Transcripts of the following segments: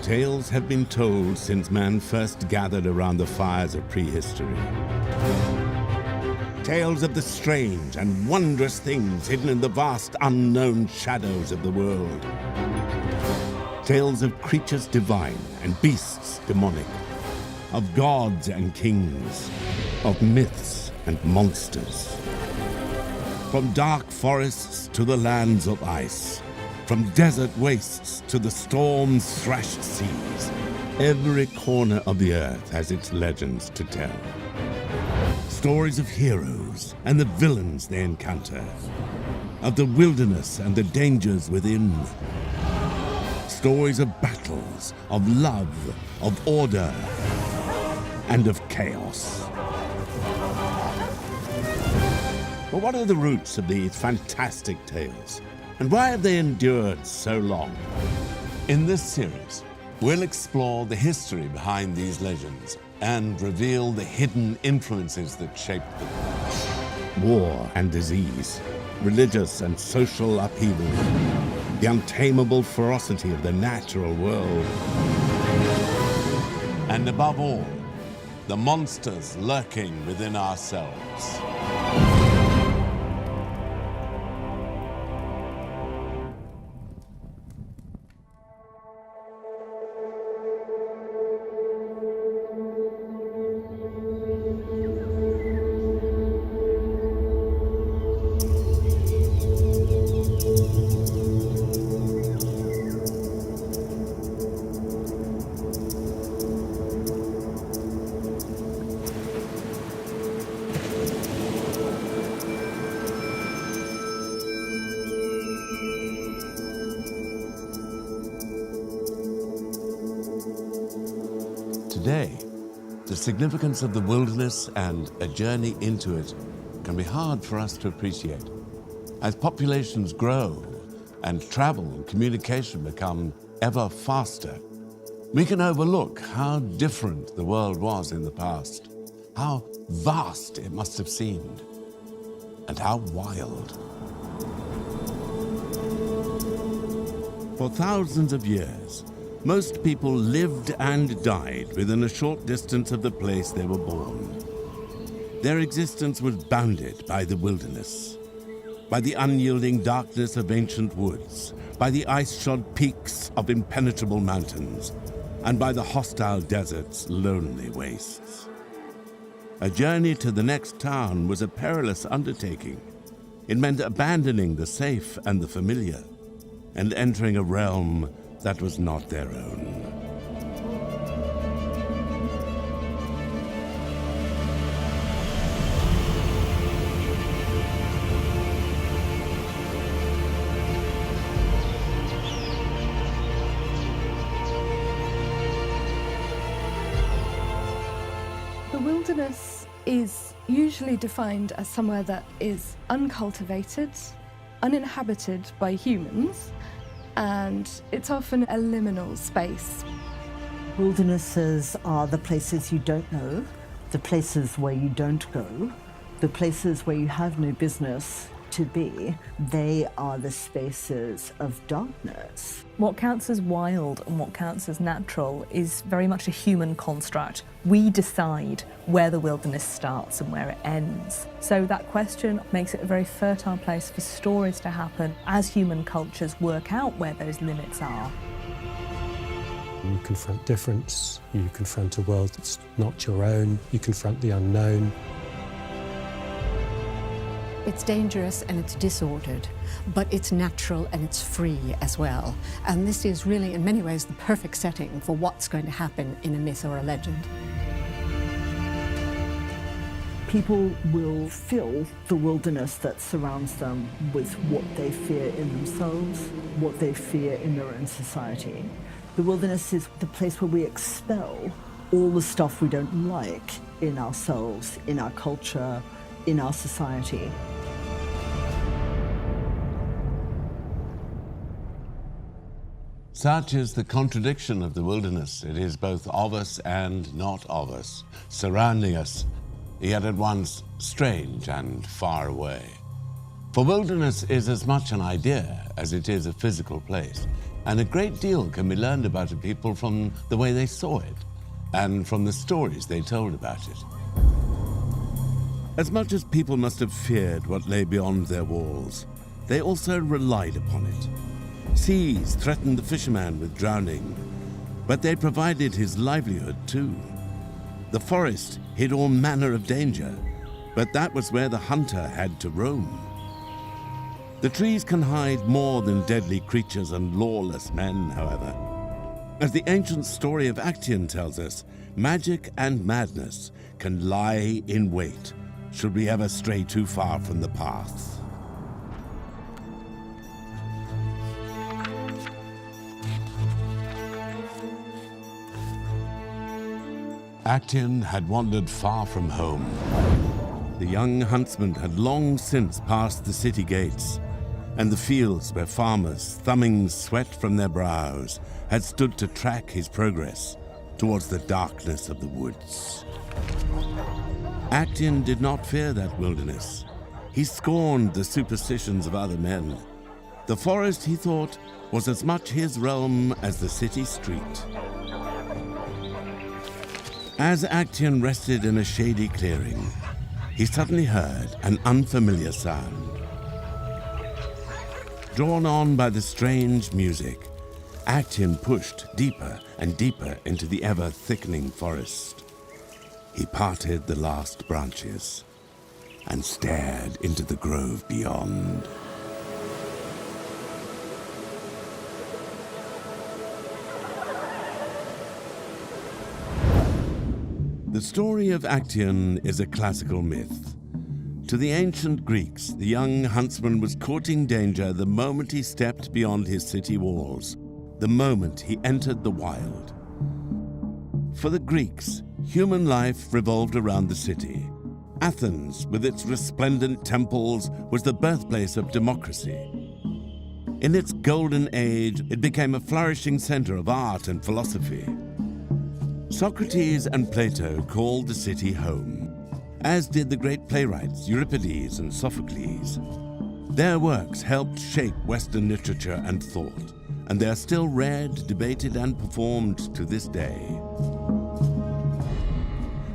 Tales have been told since man first gathered around the fires of prehistory. Tales of the strange and wondrous things hidden in the vast unknown shadows of the world. Tales of creatures divine and beasts demonic, of gods and kings, of myths and monsters. From dark forests to the lands of ice, from desert wastes to the storm-thrashed seas, every corner of the earth has its legends to tell. Stories of heroes and the villains they encounter, of the wilderness and the dangers within. Stories of battles, of love, of order, and of chaos. But what are the roots of these fantastic tales? And why have they endured so long? In this series, we'll explore the history behind these legends and reveal the hidden influences that shaped them. War and disease, religious and social upheaval, the untamable ferocity of the natural world. And above all, the monsters lurking within ourselves. Today, the significance of the wilderness and a journey into it can be hard for us to appreciate. As populations grow and travel and communication become ever faster, we can overlook how different the world was in the past, how vast it must have seemed, and how wild. For thousands of years, most people lived and died within a short distance of the place they were born. Their existence was bounded by the wilderness, by the unyielding darkness of ancient woods, by the ice-shod peaks of impenetrable mountains, and by the hostile desert's lonely wastes. A journey to the next town was a perilous undertaking. It meant abandoning the safe and the familiar, and entering a realm that was not their own. The wilderness is usually defined as somewhere that is uncultivated, uninhabited by humans, and it's often a liminal space. Wildernesses are the places you don't know, the places where you don't go, the places where you have no business to be. They are the spaces of darkness. What counts as wild and what counts as natural is very much a human construct. We decide where the wilderness starts and where it ends. So that question makes it a very fertile place for stories to happen as human cultures work out where those limits are. You confront difference, you confront a world that's not your own, you confront the unknown. It's dangerous and it's disordered, but it's natural and it's free as well. And this is really, in many ways, the perfect setting for what's going to happen in a myth or a legend. People will fill the wilderness that surrounds them with what they fear in themselves, what they fear in their own society. The wilderness is the place where we expel all the stuff we don't like in ourselves, in our culture, in our society. Such is the contradiction of the wilderness. It is both of us and not of us, surrounding us, yet at once strange and far away. For wilderness is as much an idea as it is a physical place, And a great deal can be learned about a people from the way they saw it and from the stories they told about it. As much as people must have feared what lay beyond their walls, they also relied upon it. Seas threatened the fisherman with drowning, but they provided his livelihood too. The forest hid all manner of danger, but that was where the hunter had to roam. The trees can hide more than deadly creatures and lawless men, however. As the ancient story of Actaeon tells us, magic and madness can lie in wait should we ever stray too far from the path. Actaeon had wandered far from home. The young huntsman had long since passed the city gates, and the fields where farmers, thumbing sweat from their brows, had stood to track his progress towards the darkness of the woods. Actaeon did not fear that wilderness. He scorned the superstitions of other men. The forest, he thought, was as much his realm as the city street. As Actaeon rested in a shady clearing, he suddenly heard an unfamiliar sound. Drawn on by the strange music, Actaeon pushed deeper and deeper into the ever-thickening forest. He parted the last branches and stared into the grove beyond. The story of Actaeon is a classical myth. To the ancient Greeks, the young huntsman was courting danger the moment he stepped beyond his city walls, the moment he entered the wild. For the Greeks, human life revolved around the city. Athens, with its resplendent temples, was the birthplace of democracy. In its golden age, it became a flourishing center of art and philosophy. Socrates and Plato called the city home, as did the great playwrights Euripides and Sophocles. Their works helped shape Western literature and thought, and they are still read, debated, and performed to this day.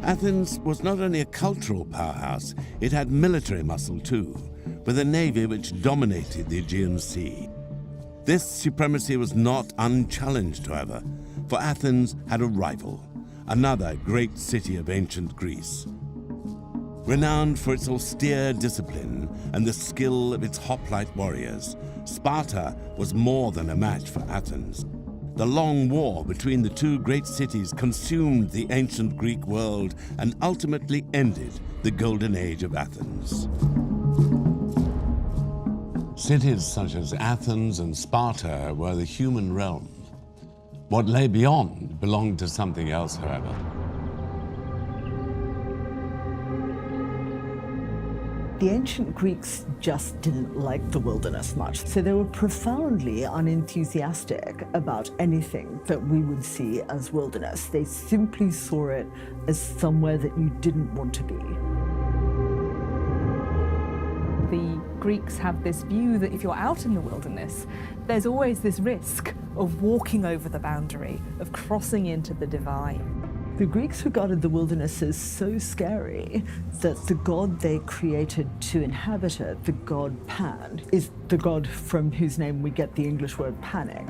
Athens was not only a cultural powerhouse, it had military muscle too, with a navy which dominated the Aegean Sea. This supremacy was not unchallenged, however, for Athens had a rival, another great city of ancient Greece. Renowned for its austere discipline and the skill of its hoplite warriors, Sparta was more than a match for Athens. The long war between the two great cities consumed the ancient Greek world and ultimately ended the golden age of Athens. Cities such as Athens and Sparta were the human realm. What lay beyond belonged to something else, however. The ancient Greeks just didn't like the wilderness much, so they were profoundly unenthusiastic about anything that we would see as wilderness. They simply saw it as somewhere that you didn't want to be. The Greeks have this view that if you're out in the wilderness, there's always this risk of walking over the boundary, of crossing into the divine. The Greeks regarded the wilderness as so scary that the god they created to inhabit it, the god Pan, is the god from whose name we get the English word panic.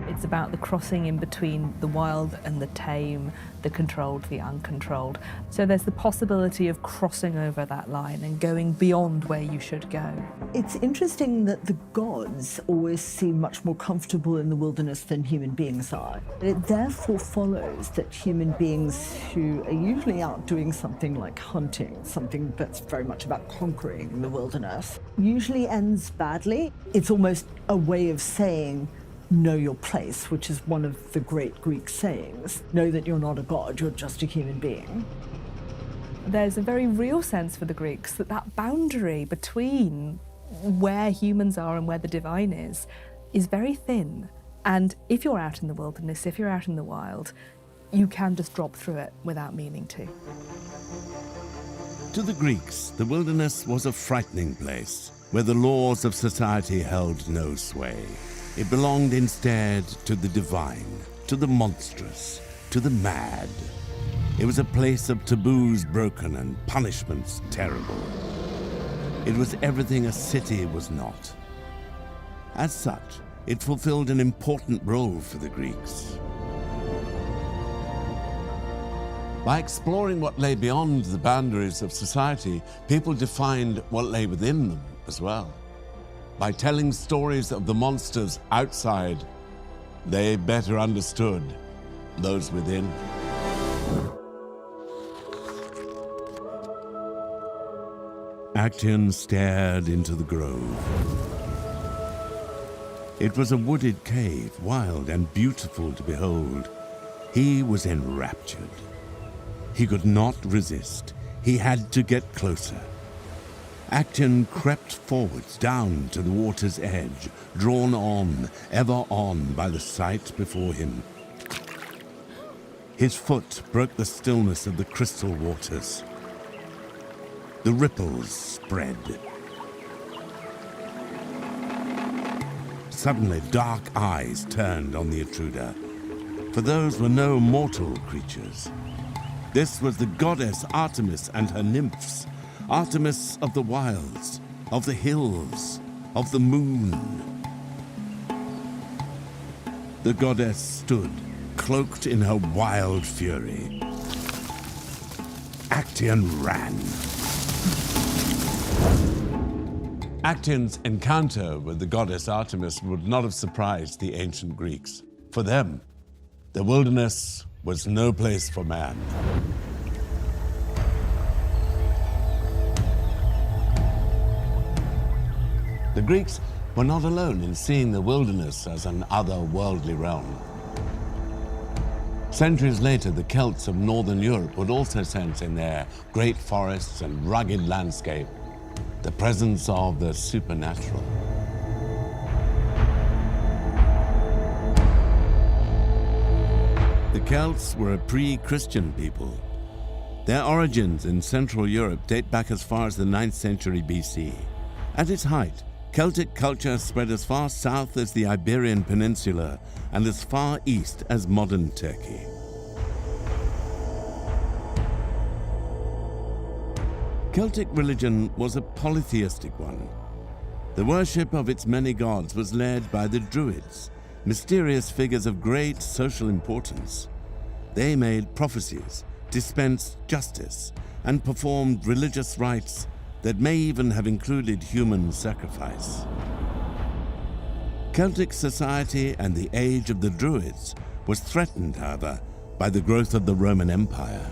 It's about the crossing in between the wild and the tame, the controlled, the uncontrolled. So there's the possibility of crossing over that line and going beyond where you should go. It's interesting that the gods always seem much more comfortable in the wilderness than human beings are. It therefore follows that human beings who are usually out doing something like hunting, something that's very much about conquering the wilderness, usually ends badly. It's almost a way of saying, know your place, which is one of the great Greek sayings. Know that you're not a god, you're just a human being. There's a very real sense for the Greeks that that boundary between where humans are and where the divine is very thin. And if you're out in the wilderness, if you're out in the wild, you can just drop through it without meaning to. To the Greeks, the wilderness was a frightening place where the laws of society held no sway. It belonged instead to the divine, to the monstrous, to the mad. It was a place of taboos broken and punishments terrible. It was everything a city was not. As such, it fulfilled an important role for the Greeks. By exploring what lay beyond the boundaries of society, people defined what lay within them as well. By telling stories of the monsters outside, they better understood those within. Actaeon stared into the grove. It was a wooded cave, wild and beautiful to behold. He was enraptured. He could not resist. He had to get closer. Actaeon crept forwards down to the water's edge, drawn on, ever on by the sight before him. His foot broke the stillness of the crystal waters. The ripples spread. Suddenly, dark eyes turned on the intruder, for those were no mortal creatures. This was the goddess Artemis and her nymphs, Artemis of the wilds, of the hills, of the moon. The goddess stood, cloaked in her wild fury. Actaeon ran. Actaeon's encounter with the goddess Artemis would not have surprised the ancient Greeks. For them, the wilderness was no place for man. The Greeks were not alone in seeing the wilderness as an otherworldly realm. Centuries later, the Celts of northern Europe would also sense in their great forests and rugged landscape the presence of the supernatural. The Celts were a pre-Christian people. Their origins in Central Europe date back as far as the 9th century BC. At its height, Celtic culture spread as far south as the Iberian Peninsula and as far east as modern Turkey. Celtic religion was a polytheistic one. The worship of its many gods was led by the Druids, mysterious figures of great social importance. They made prophecies, dispensed justice, and performed religious rites that may even have included human sacrifice. Celtic society and the age of the Druids was threatened, however, by the growth of the Roman Empire.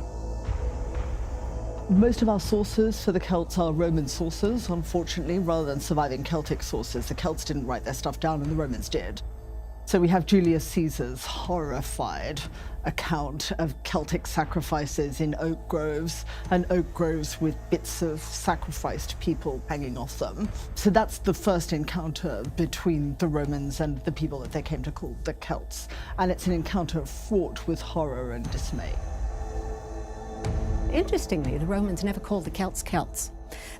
Most of our sources for the Celts are Roman sources, unfortunately, rather than surviving Celtic sources. The Celts didn't write their stuff down and the Romans did. So we have Julius Caesar's horrified account of Celtic sacrifices in oak groves, and oak groves with bits of sacrificed people hanging off them. So that's the first encounter between the Romans and the people that they came to call the Celts. And it's an encounter fraught with horror and dismay. Interestingly, the Romans never called the Celts Celts.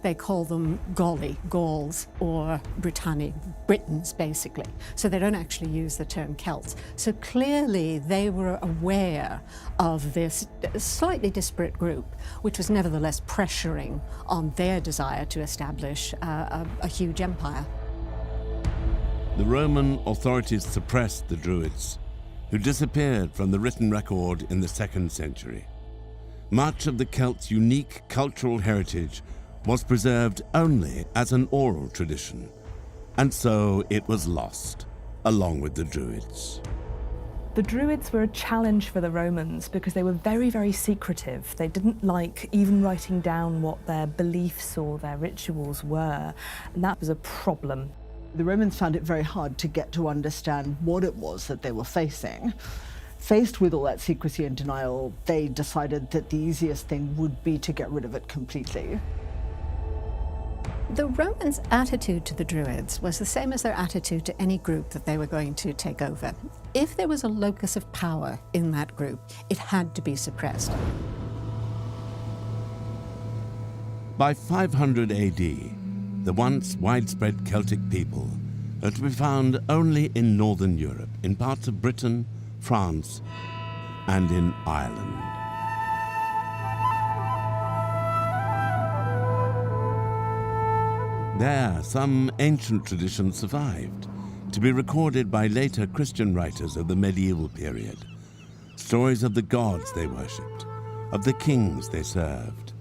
They call them Gauli, Gauls, or Britanni, Britons, basically. So they don't actually use the term Celts. So clearly they were aware of this slightly disparate group, which was nevertheless pressuring on their desire to establish a huge empire. The Roman authorities suppressed the Druids, who disappeared from the written record in the 2nd century. Much of the Celts' unique cultural heritage was preserved only as an oral tradition, and so it was lost, along with the Druids. The Druids were a challenge for the Romans because they were very, very secretive. They didn't like even writing down what their beliefs or their rituals were, and that was a problem. The Romans found it very hard to get to understand what it was that they were facing. Faced with all that secrecy and denial, they decided that the easiest thing would be to get rid of it completely. The Romans' attitude to the Druids was the same as their attitude to any group that they were going to take over. If there was a locus of power in that group, it had to be suppressed. By 500 AD, the once widespread Celtic people are to be found only in northern Europe, in parts of Britain, France, and in Ireland. There, some ancient traditions survived, to be recorded by later Christian writers of the medieval period. Stories of the gods they worshipped, of the kings they served,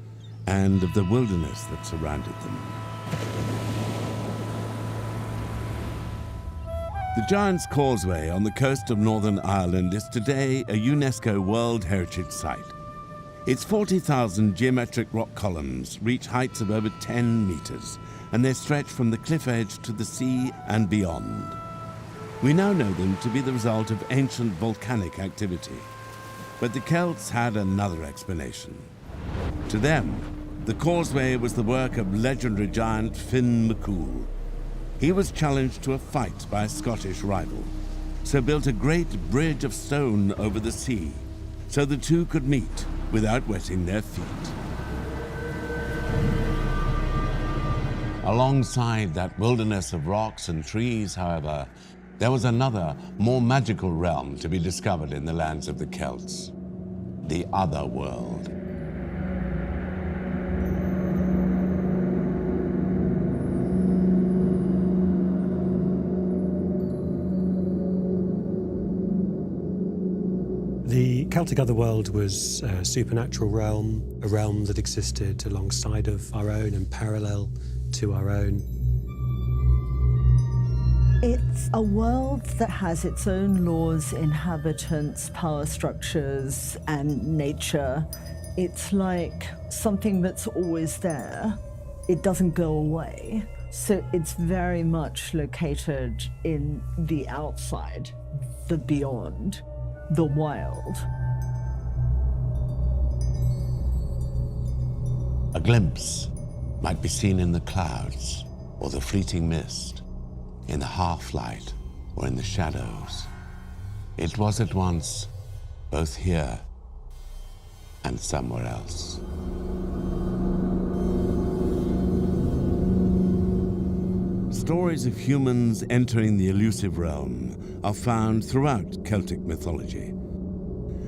and of the wilderness that surrounded them. The Giant's Causeway on the coast of Northern Ireland is today a UNESCO World Heritage Site. Its 40,000 geometric rock columns reach heights of over 10 meters, and they stretch from the cliff edge to the sea and beyond. We now know them to be the result of ancient volcanic activity. But the Celts had another explanation. To them, the causeway was the work of legendary giant Finn McCool. He was challenged to a fight by a Scottish rival, so built a great bridge of stone over the sea, so the two could meet without wetting their feet. Alongside that wilderness of rocks and trees, however, there was another, more magical realm to be discovered in the lands of the Celts, the other world. The Celtic otherworld was a supernatural realm, a realm that existed alongside of our own and parallel to our own. It's a world that has its own laws, inhabitants, power structures, and nature. It's like something that's always there. It doesn't go away. So it's very much located in the outside, the beyond, the wild. A glimpse might be seen in the clouds or the fleeting mist, in the half-light or in the shadows. It was at once both here and somewhere else. Stories of humans entering the elusive realm are found throughout Celtic mythology.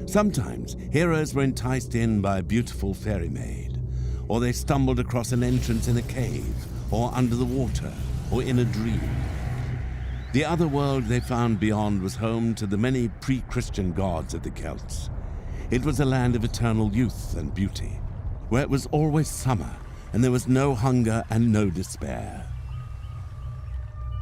Sometimes heroes were enticed in by a beautiful fairy maid, or they stumbled across an entrance in a cave, or under the water, or in a dream. The other world they found beyond was home to the many pre-Christian gods of the Celts. It was a land of eternal youth and beauty, where it was always summer, and there was no hunger and no despair.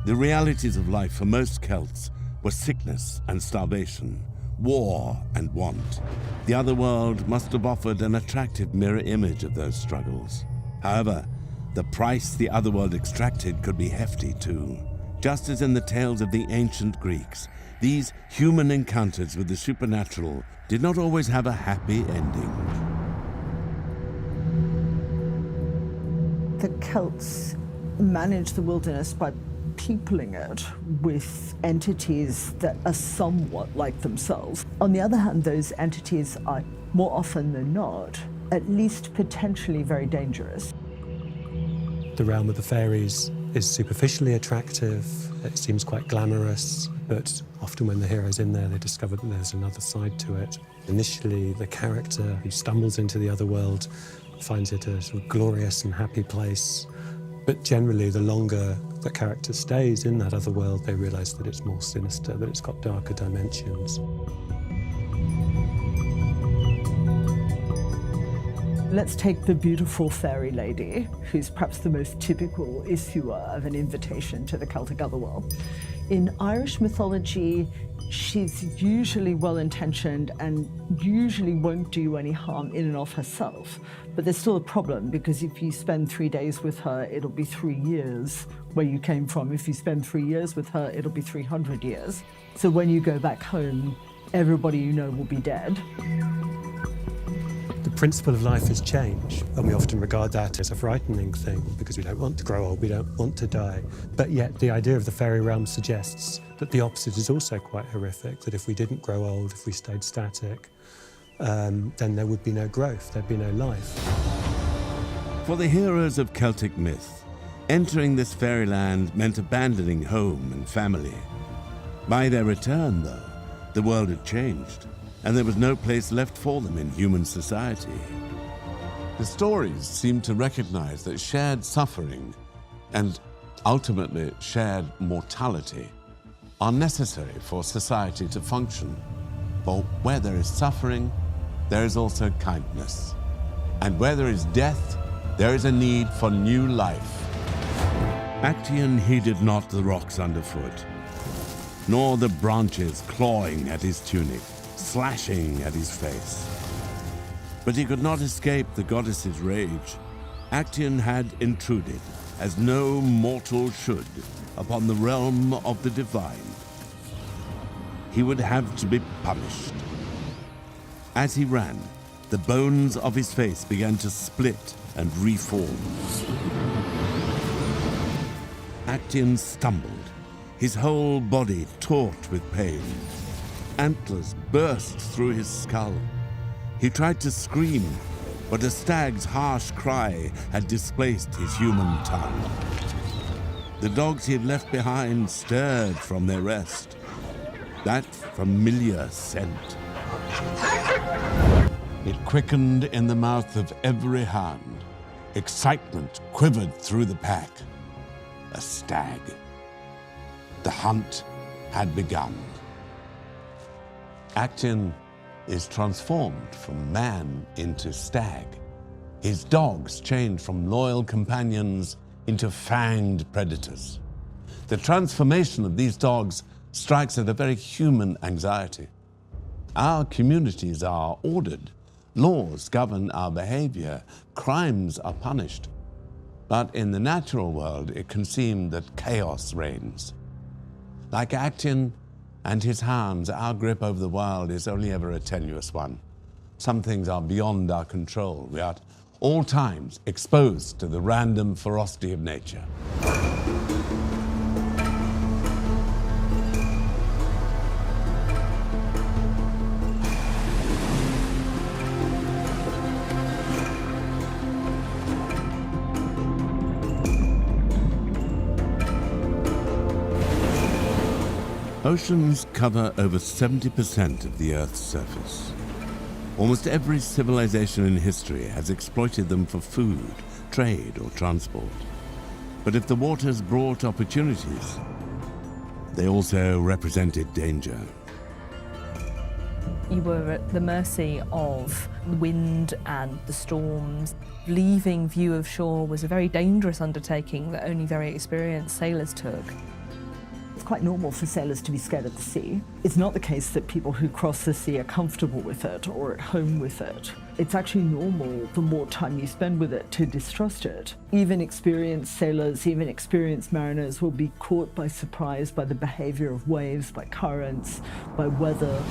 The realities of life for most Celts were sickness and starvation, war and want. The other world must have offered an attractive mirror image of those struggles. However, the price the other world extracted could be hefty too. Just as in the tales of the ancient Greeks, these human encounters with the supernatural did not always have a happy ending. The Celts managed the wilderness by peopling it with entities that are somewhat like themselves. On the other hand, those entities are, more often than not, at least potentially very dangerous. The realm of the fairies is superficially attractive, it seems quite glamorous, but often when the hero's in there, they discover that there's another side to it. Initially, the character who stumbles into the other world finds it a sort of glorious and happy place. But generally, the longer the character stays in that other world, they realize that it's more sinister, that it's got darker dimensions. Let's take the beautiful fairy lady, who's perhaps the most typical issuer of an invitation to the Celtic otherworld. In Irish mythology, she's usually well-intentioned and usually won't do any harm in and of herself. But there's still a problem, because if you spend 3 days with her, it'll be 3 years where you came from. If you spend 3 years with her, it'll be 300 years. So when you go back home, everybody you know will be dead. The principle of life is change, and we often regard that as a frightening thing because we don't want to grow old, we don't want to die. But yet the idea of the fairy realm suggests that the opposite is also quite horrific, that if we didn't grow old, if we stayed static, then there would be no growth, there'd be no life. For the heroes of Celtic myth, Entering this fairyland meant abandoning home and family. By their return, though, the world had changed, and there was no place left for them in human society. The stories seem to recognize that shared suffering and ultimately shared mortality are necessary for society to function. For where there is suffering, there is also kindness. And where there is death, there is a need for new life. Actaeon heeded not the rocks underfoot, nor the branches clawing at his tunic, slashing at his face. But he could not escape the goddess's rage. Actaeon had intruded, as no mortal should, upon the realm of the divine. He would have to be punished. As he ran, the bones of his face began to split and reform. Actaeon stumbled, his whole body taut with pain. Antlers burst through his skull. He tried to scream, but a stag's harsh cry had displaced his human tongue. The dogs he had left behind stirred from their rest. That familiar scent. It quickened in the mouth of every hound. Excitement quivered through the pack. A stag. The hunt had begun. Actaeon is transformed from man into stag. His dogs change from loyal companions into fanged predators. The transformation of these dogs strikes at a very human anxiety. Our communities are ordered. Laws govern our behavior. Crimes are punished. But in the natural world, it can seem that chaos reigns. Like Actaeon and his hounds, our grip over the wild is only ever a tenuous one. Some things are beyond our control. We are at all times exposed to the random ferocity of nature. Oceans cover over 70% of the Earth's surface. Almost every civilization in history has exploited them for food, trade, or transport. But if the waters brought opportunities, they also represented danger. You were at the mercy of the wind and the storms. Leaving view of shore was a very dangerous undertaking that only very experienced sailors took. It's quite normal for sailors to be scared of the sea. It's not the case that people who cross the sea are comfortable with it or at home with it. It's actually normal, the more time you spend with it, to distrust it. Even experienced sailors, even experienced mariners will be caught by surprise by the behavior of waves, by currents, by weather.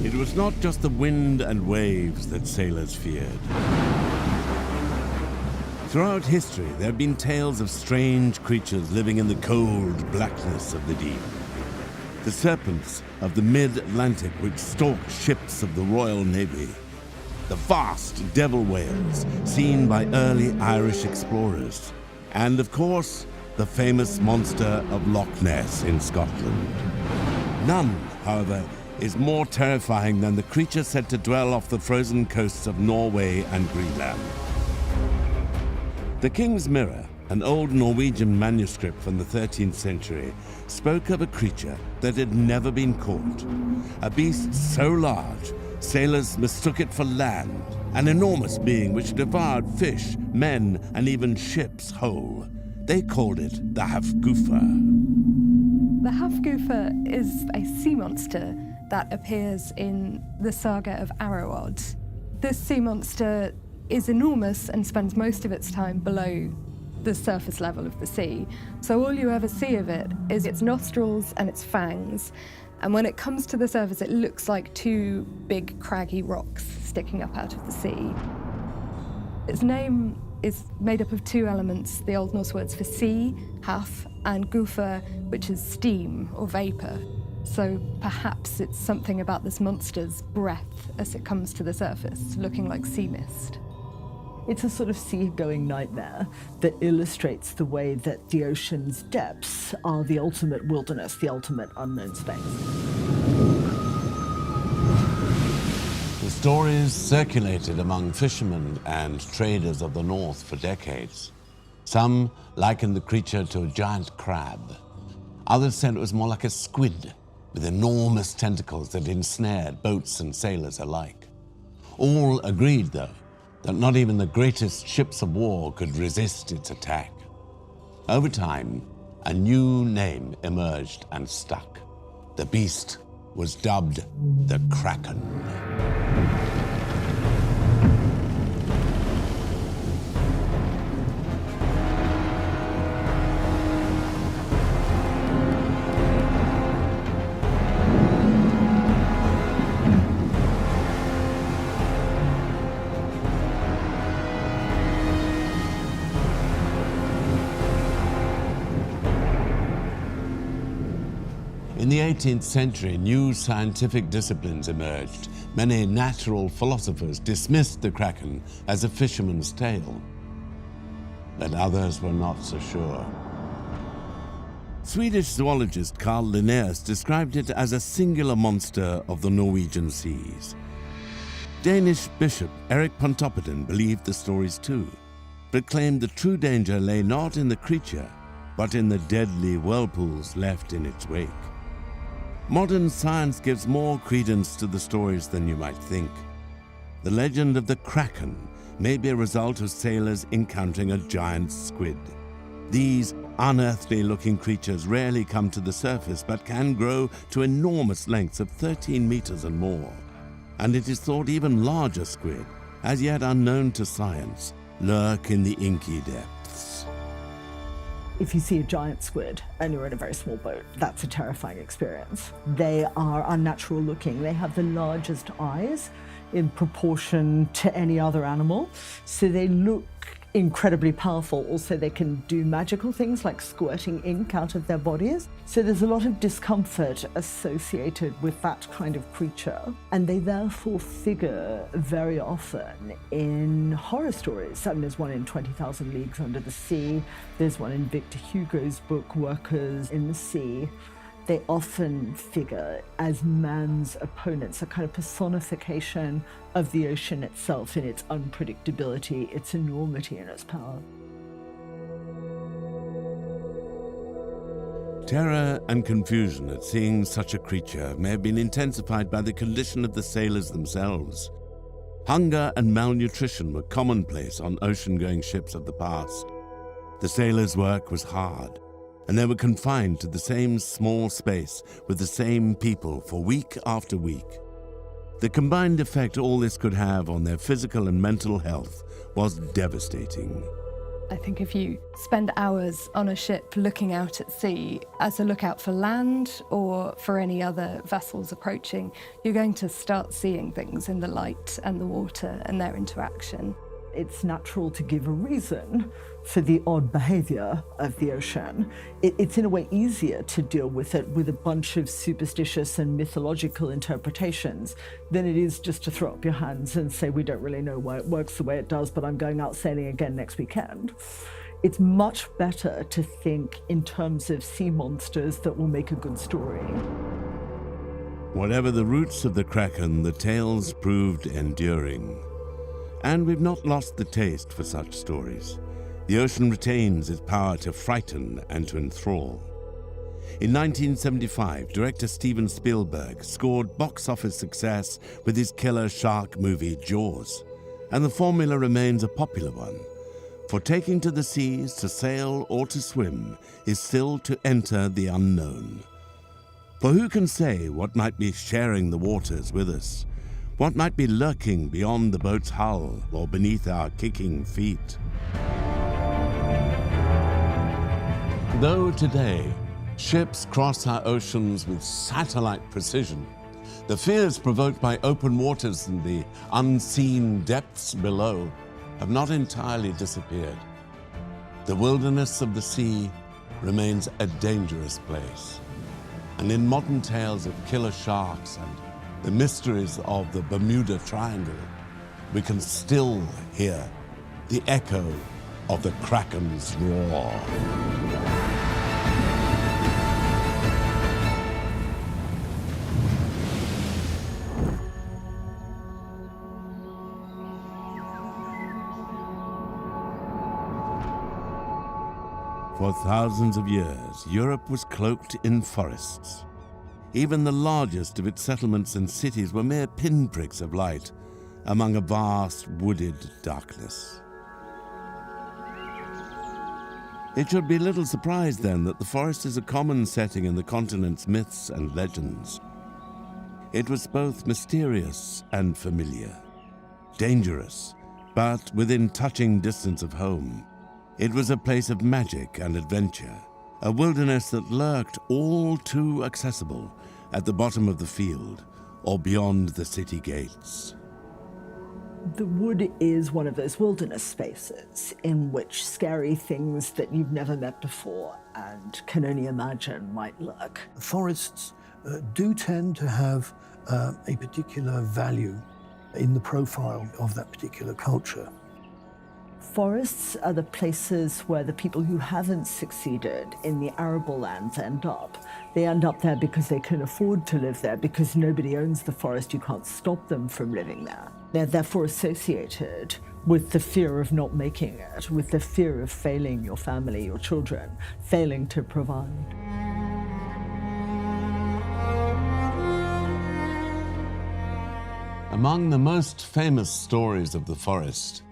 It was not just the wind and waves that sailors feared. Throughout history, there have been tales of strange creatures living in the cold blackness of the deep. The serpents of the mid-Atlantic which stalked ships of the Royal Navy. The vast devil whales seen by early Irish explorers. And of course, the famous monster of Loch Ness in Scotland. None, however, is more terrifying than the creature said to dwell off the frozen coasts of Norway and Greenland. The King's Mirror, an old Norwegian manuscript from the 13th century, spoke of a creature that had never been caught. A beast so large, sailors mistook it for land, an enormous being which devoured fish, men, and even ships whole. They called it the Hafgufa. The Hafgufa is a sea monster that appears in the saga of Arrowod. This sea monster is enormous and spends most of its time below the surface level of the sea. So all you ever see of it is its nostrils and its fangs. And when it comes to the surface, it looks like two big craggy rocks sticking up out of the sea. Its name is made up of two elements, the Old Norse words for sea, haf, and gufa, which is steam or vapor. So perhaps it's something about this monster's breath as it comes to the surface, looking like sea mist. It's a sort of seagoing nightmare that illustrates the way that the ocean's depths are the ultimate wilderness, the ultimate unknown space. The stories circulated among fishermen and traders of the north for decades. Some likened the creature to a giant crab. Others said it was more like a squid with enormous tentacles that ensnared boats and sailors alike. All agreed, though, that not even the greatest ships of war could resist its attack. Over time, a new name emerged and stuck. The beast was dubbed the Kraken. In the 18th century, new scientific disciplines emerged. Many natural philosophers dismissed the Kraken as a fisherman's tale. But others were not so sure. Swedish zoologist Carl Linnaeus described it as a singular monster of the Norwegian seas. Danish bishop Erik Pontoppidan believed the stories too, but claimed the true danger lay not in the creature, but in the deadly whirlpools left in its wake. Modern science gives more credence to the stories than you might think. The legend of the Kraken may be a result of sailors encountering a giant squid. These unearthly-looking creatures rarely come to the surface, but can grow to enormous lengths of 13 meters and more. And it is thought even larger squid, as yet unknown to science, lurk in the inky depths. If you see a giant squid and you're in a very small boat, that's a terrifying experience. They are unnatural looking. They have the largest eyes in proportion to any other animal. So they look incredibly powerful. Also, they can do magical things like squirting ink out of their bodies. So there's a lot of discomfort associated with that kind of creature. And they therefore figure very often in horror stories. I mean, there's one in 20,000 Leagues Under the Sea. There's one in Victor Hugo's book, Workers in the Sea. They often figure as man's opponents, a kind of personification of the ocean itself in its unpredictability, its enormity, and its power. Terror and confusion at seeing such a creature may have been intensified by the condition of the sailors themselves. Hunger and malnutrition were commonplace on ocean-going ships of the past. The sailors' work was hard, and they were confined to the same small space with the same people for week after week. The combined effect all this could have on their physical and mental health was devastating. I think if you spend hours on a ship looking out at sea as a lookout for land or for any other vessels approaching, you're going to start seeing things in the light and the water and their interaction. It's natural to give a reason for the odd behavior of the ocean. It's in a way easier to deal with it with a bunch of superstitious and mythological interpretations than it is just to throw up your hands and say, we don't really know why it works the way it does, but I'm going out sailing again next weekend. It's much better to think in terms of sea monsters that will make a good story. Whatever the roots of the Kraken, the tales proved enduring. And we've not lost the taste for such stories. The ocean retains its power to frighten and to enthrall. In 1975, director Steven Spielberg scored box office success with his killer shark movie Jaws. And the formula remains a popular one. For taking to the seas to sail or to swim is still to enter the unknown. For who can say what might be sharing the waters with us? What might be lurking beyond the boat's hull or beneath our kicking feet? Though today, ships cross our oceans with satellite precision, the fears provoked by open waters and the unseen depths below have not entirely disappeared. The wilderness of the sea remains a dangerous place. And in modern tales of killer sharks and the mysteries of the Bermuda Triangle, we can still hear the echo of the Kraken's roar. For thousands of years, Europe was cloaked in forests. Even the largest of its settlements and cities were mere pinpricks of light among a vast wooded darkness. It should be little surprise then that the forest is a common setting in the continent's myths and legends. It was both mysterious and familiar, dangerous, but within touching distance of home. It was a place of magic and adventure, a wilderness that lurked all too accessible at the bottom of the field or beyond the city gates. The wood is one of those wilderness spaces in which scary things that you've never met before and can only imagine might lurk. Forests do tend to have a particular value in the profile of that particular culture. Forests are the places where the people who haven't succeeded in the arable lands end up. They end up there because they can afford to live there, because nobody owns the forest. You can't stop them from living there. They're therefore associated with the fear of not making it, with the fear of failing your family, your children, failing to provide. Among the most famous stories of the forest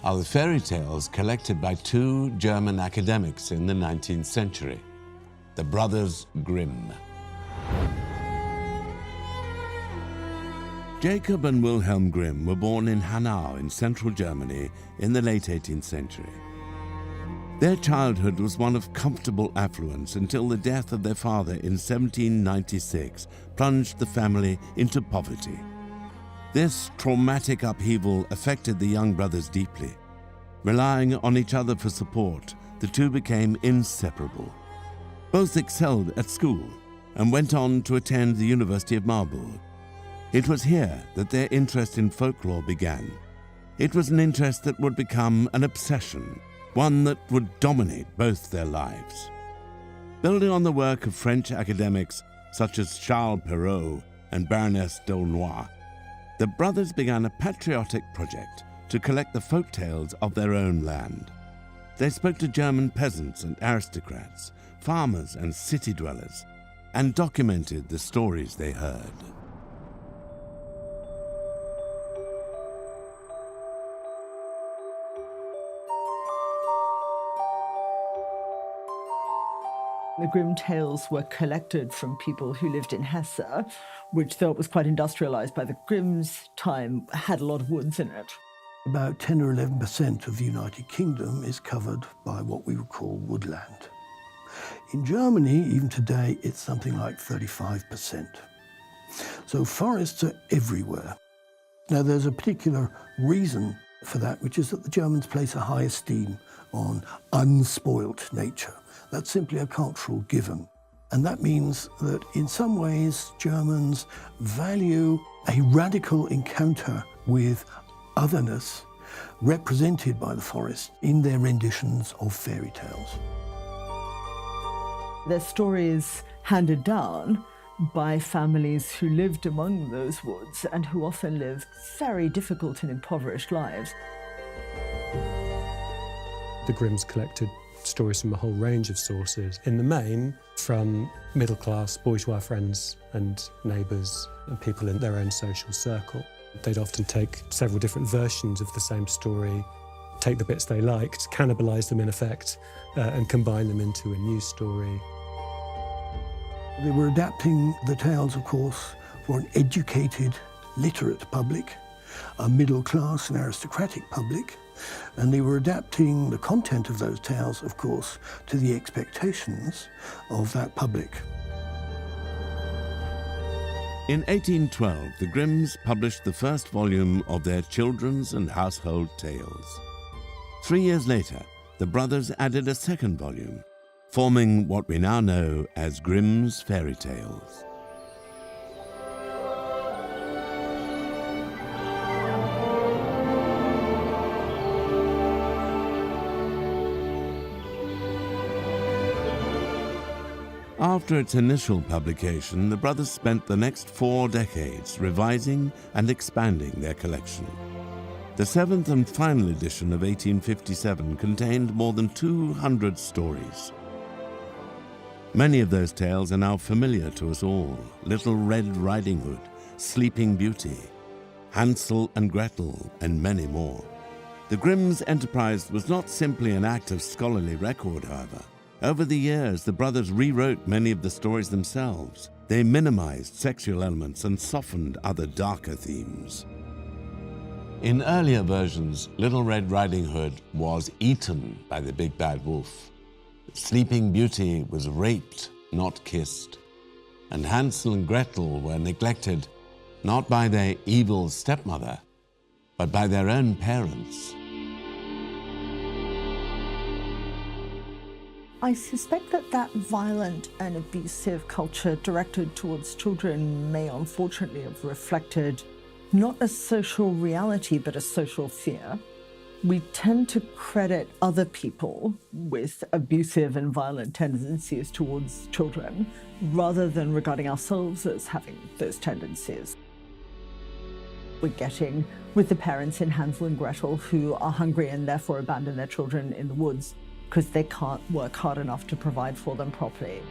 are the fairy tales collected by two German academics in the 19th century, the brothers Grimm. Jacob and Wilhelm Grimm were born in Hanau in central Germany in the late 18th century. Their childhood was one of comfortable affluence until the death of their father in 1796 plunged the family into poverty. This traumatic upheaval affected the young brothers deeply. Relying on each other for support, the two became inseparable. Both excelled at school and went on to attend the University of Marburg. It was here that their interest in folklore began. It was an interest that would become an obsession, one that would dominate both their lives. Building on the work of French academics such as Charles Perrault and Baroness d'Aulnoy, the brothers began a patriotic project to collect the folk tales of their own land. They spoke to German peasants and aristocrats, farmers and city dwellers, and documented the stories they heard. The Grimm tales were collected from people who lived in Hesse, which, though it was quite industrialized by the Grimm's time, had a lot of woods in it. About 10 or 11% of the United Kingdom is covered by what we would call woodland. In Germany, even today, it's something like 35%. So forests are everywhere. Now, there's a particular reason for that, which is that the Germans place a high esteem on unspoilt nature. That's simply a cultural given. And that means that in some ways, Germans value a radical encounter with otherness represented by the forest in their renditions of fairy tales. Their stories handed down by families who lived among those woods and who often lived very difficult and impoverished lives. The Grimms collected stories from a whole range of sources, in the main from middle-class bourgeois friends and neighbours and people in their own social circle. They'd often take several different versions of the same story, take the bits they liked, cannibalise them in effect, and combine them into a new story. They were adapting the tales, of course, for an educated, literate public, a middle-class and aristocratic public, and they were adapting the content of those tales, of course, to the expectations of that public. In 1812, the Grimms published the first volume of their children's and household tales. 3 years later, the brothers added a second volume, forming what we now know as Grimm's Fairy Tales. After its initial publication, the brothers spent the next 4 decades revising and expanding their collection. The 7th and final edition of 1857 contained more than 200 stories. Many of those tales are now familiar to us all: Little Red Riding Hood, Sleeping Beauty, Hansel and Gretel, and many more. The Grimm's enterprise was not simply an act of scholarly record, however. Over the years, the brothers rewrote many of the stories themselves. They minimized sexual elements and softened other darker themes. In earlier versions, Little Red Riding Hood was eaten by the big bad wolf. Sleeping Beauty was raped, not kissed. And Hansel and Gretel were neglected not by their evil stepmother, but by their own parents. I suspect that violent and abusive culture directed towards children may unfortunately have reflected not a social reality, but a social fear. We tend to credit other people with abusive and violent tendencies towards children, rather than regarding ourselves as having those tendencies. We're getting with the parents in Hansel and Gretel who are hungry and therefore abandon their children in the woods because they can't work hard enough to provide for them properly.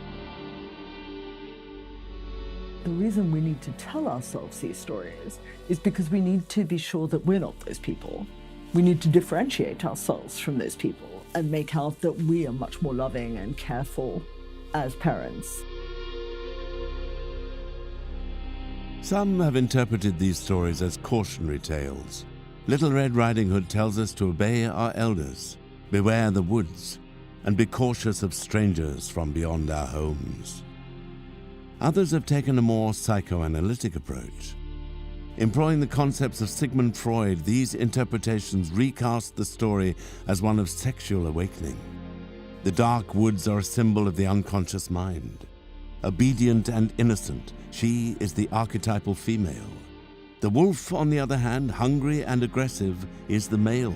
The reason we need to tell ourselves these stories is because we need to be sure that we're not those people. We need to differentiate ourselves from those people and make out that we are much more loving and careful as parents. Some have interpreted these stories as cautionary tales. Little Red Riding Hood tells us to obey our elders, beware the woods, and be cautious of strangers from beyond our homes. Others have taken a more psychoanalytic approach. Employing the concepts of Sigmund Freud, these interpretations recast the story as one of sexual awakening. The dark woods are a symbol of the unconscious mind. Obedient and innocent, she is the archetypal female. The wolf, on the other hand, hungry and aggressive, is the male.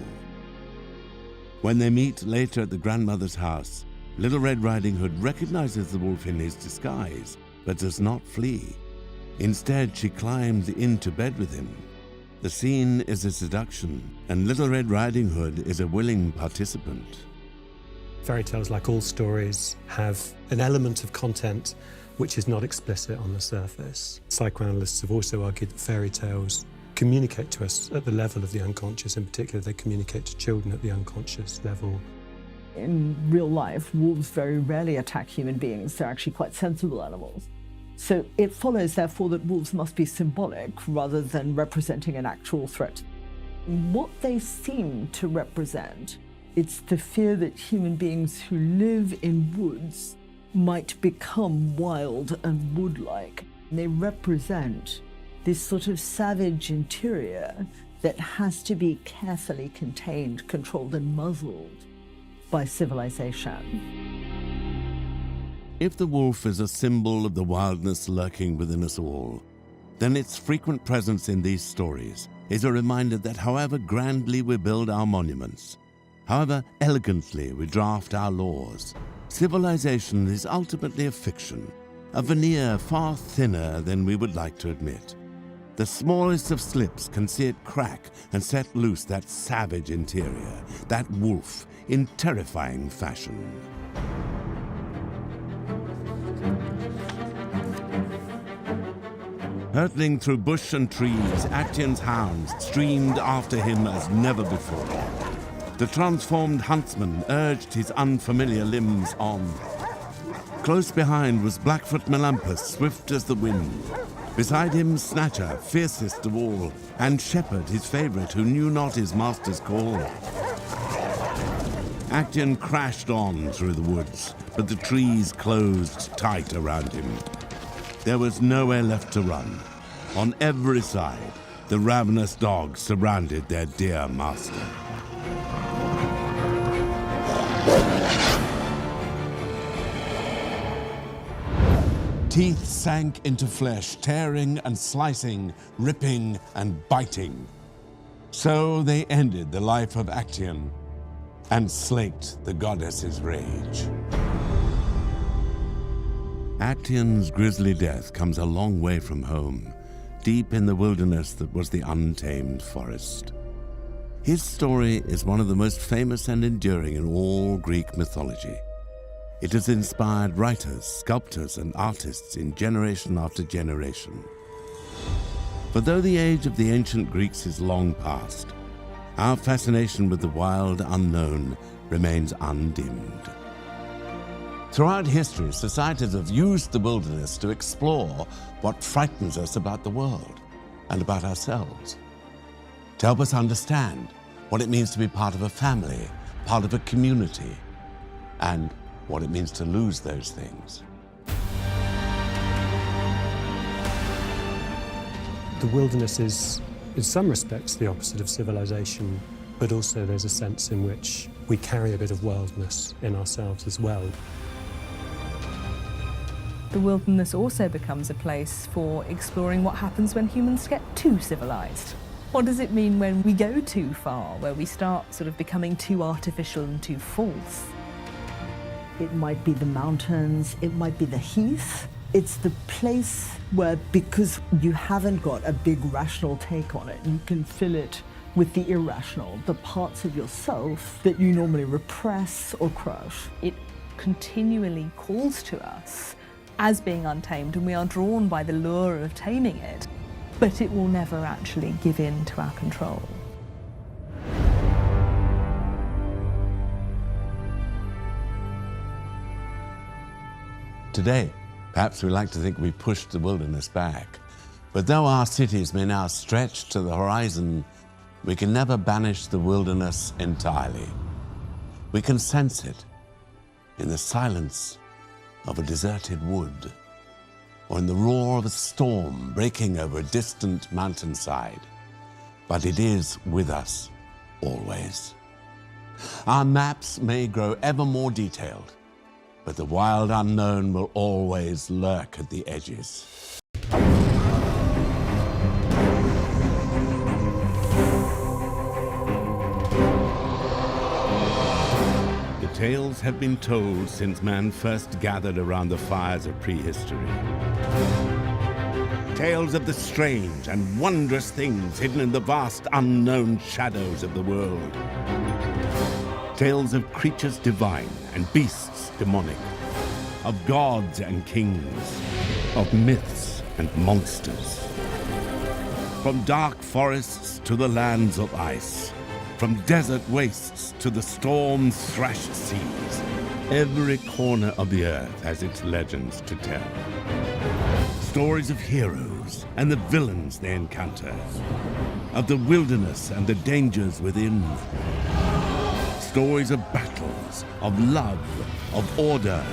When they meet later at the grandmother's house, Little Red Riding Hood recognizes the wolf in his disguise, but does not flee. Instead, she climbs into bed with him. The scene is a seduction, and Little Red Riding Hood is a willing participant. Fairy tales, like all stories, have an element of content which is not explicit on the surface. Psychoanalysts have also argued that fairy tales communicate to us at the level of the unconscious. In particular, they communicate to children at the unconscious level. In real life, wolves very rarely attack human beings. They're actually quite sensible animals. So it follows, therefore, that wolves must be symbolic rather than representing an actual threat. What they seem to represent, it's the fear that human beings who live in woods might become wild and wood-like. They represent this sort of savage interior that has to be carefully contained, controlled, and muzzled by civilization. If the wolf is a symbol of the wildness lurking within us all, then its frequent presence in these stories is a reminder that however grandly we build our monuments, however elegantly we draft our laws, civilization is ultimately a fiction, a veneer far thinner than we would like to admit. The smallest of slips can see it crack and set loose that savage interior, that wolf, in terrifying fashion. Hurtling through bush and trees, Actaeon's hounds streamed after him as never before. The transformed huntsman urged his unfamiliar limbs on. Close behind was Blackfoot Melampus, swift as the wind. Beside him, Snatcher, fiercest of all, and Shepherd, his favourite, who knew not his master's call. Actaeon crashed on through the woods, but the trees closed tight around him. There was nowhere left to run. On every side, the ravenous dogs surrounded their dear master. Teeth sank into flesh, tearing and slicing, ripping and biting. So they ended the life of Actaeon and slaked the goddess's rage. Actaeon's grisly death comes a long way from home, deep in the wilderness that was the untamed forest. His story is one of the most famous and enduring in all Greek mythology. It has inspired writers, sculptors, and artists in generation after generation. For though the age of the ancient Greeks is long past, our fascination with the wild unknown remains undimmed. Throughout history, societies have used the wilderness to explore what frightens us about the world and about ourselves, to help us understand what it means to be part of a family, part of a community, and what it means to lose those things. The wilderness is, in some respects, the opposite of civilization, but also there's a sense in which we carry a bit of wildness in ourselves as well. The wilderness also becomes a place for exploring what happens when humans get too civilized. What does it mean when we go too far, where we start sort of becoming too artificial and too false? It might be the mountains, it might be the heath. It's the place where, because you haven't got a big rational take on it, you can fill it with the irrational, the parts of yourself that you normally repress or crush. It continually calls to us as being untamed, and we are drawn by the lure of taming it, but it will never actually give in to our control. Today, perhaps we like to think we pushed the wilderness back, but though our cities may now stretch to the horizon, we can never banish the wilderness entirely. We can sense it in the silence of a deserted wood, or in the roar of a storm breaking over a distant mountainside. But it is with us always. Our maps may grow ever more detailed, but the wild unknown will always lurk at the edges. Tales have been told since man first gathered around the fires of prehistory. Tales of the strange and wondrous things hidden in the vast unknown shadows of the world. Tales of creatures divine and beasts demonic, of gods and kings, of myths and monsters. From dark forests to the lands of ice, from desert wastes to the storm-thrashed seas, every corner of the earth has its legends to tell. Stories of heroes and the villains they encounter, of the wilderness and the dangers within. Stories of battles, of love, of order,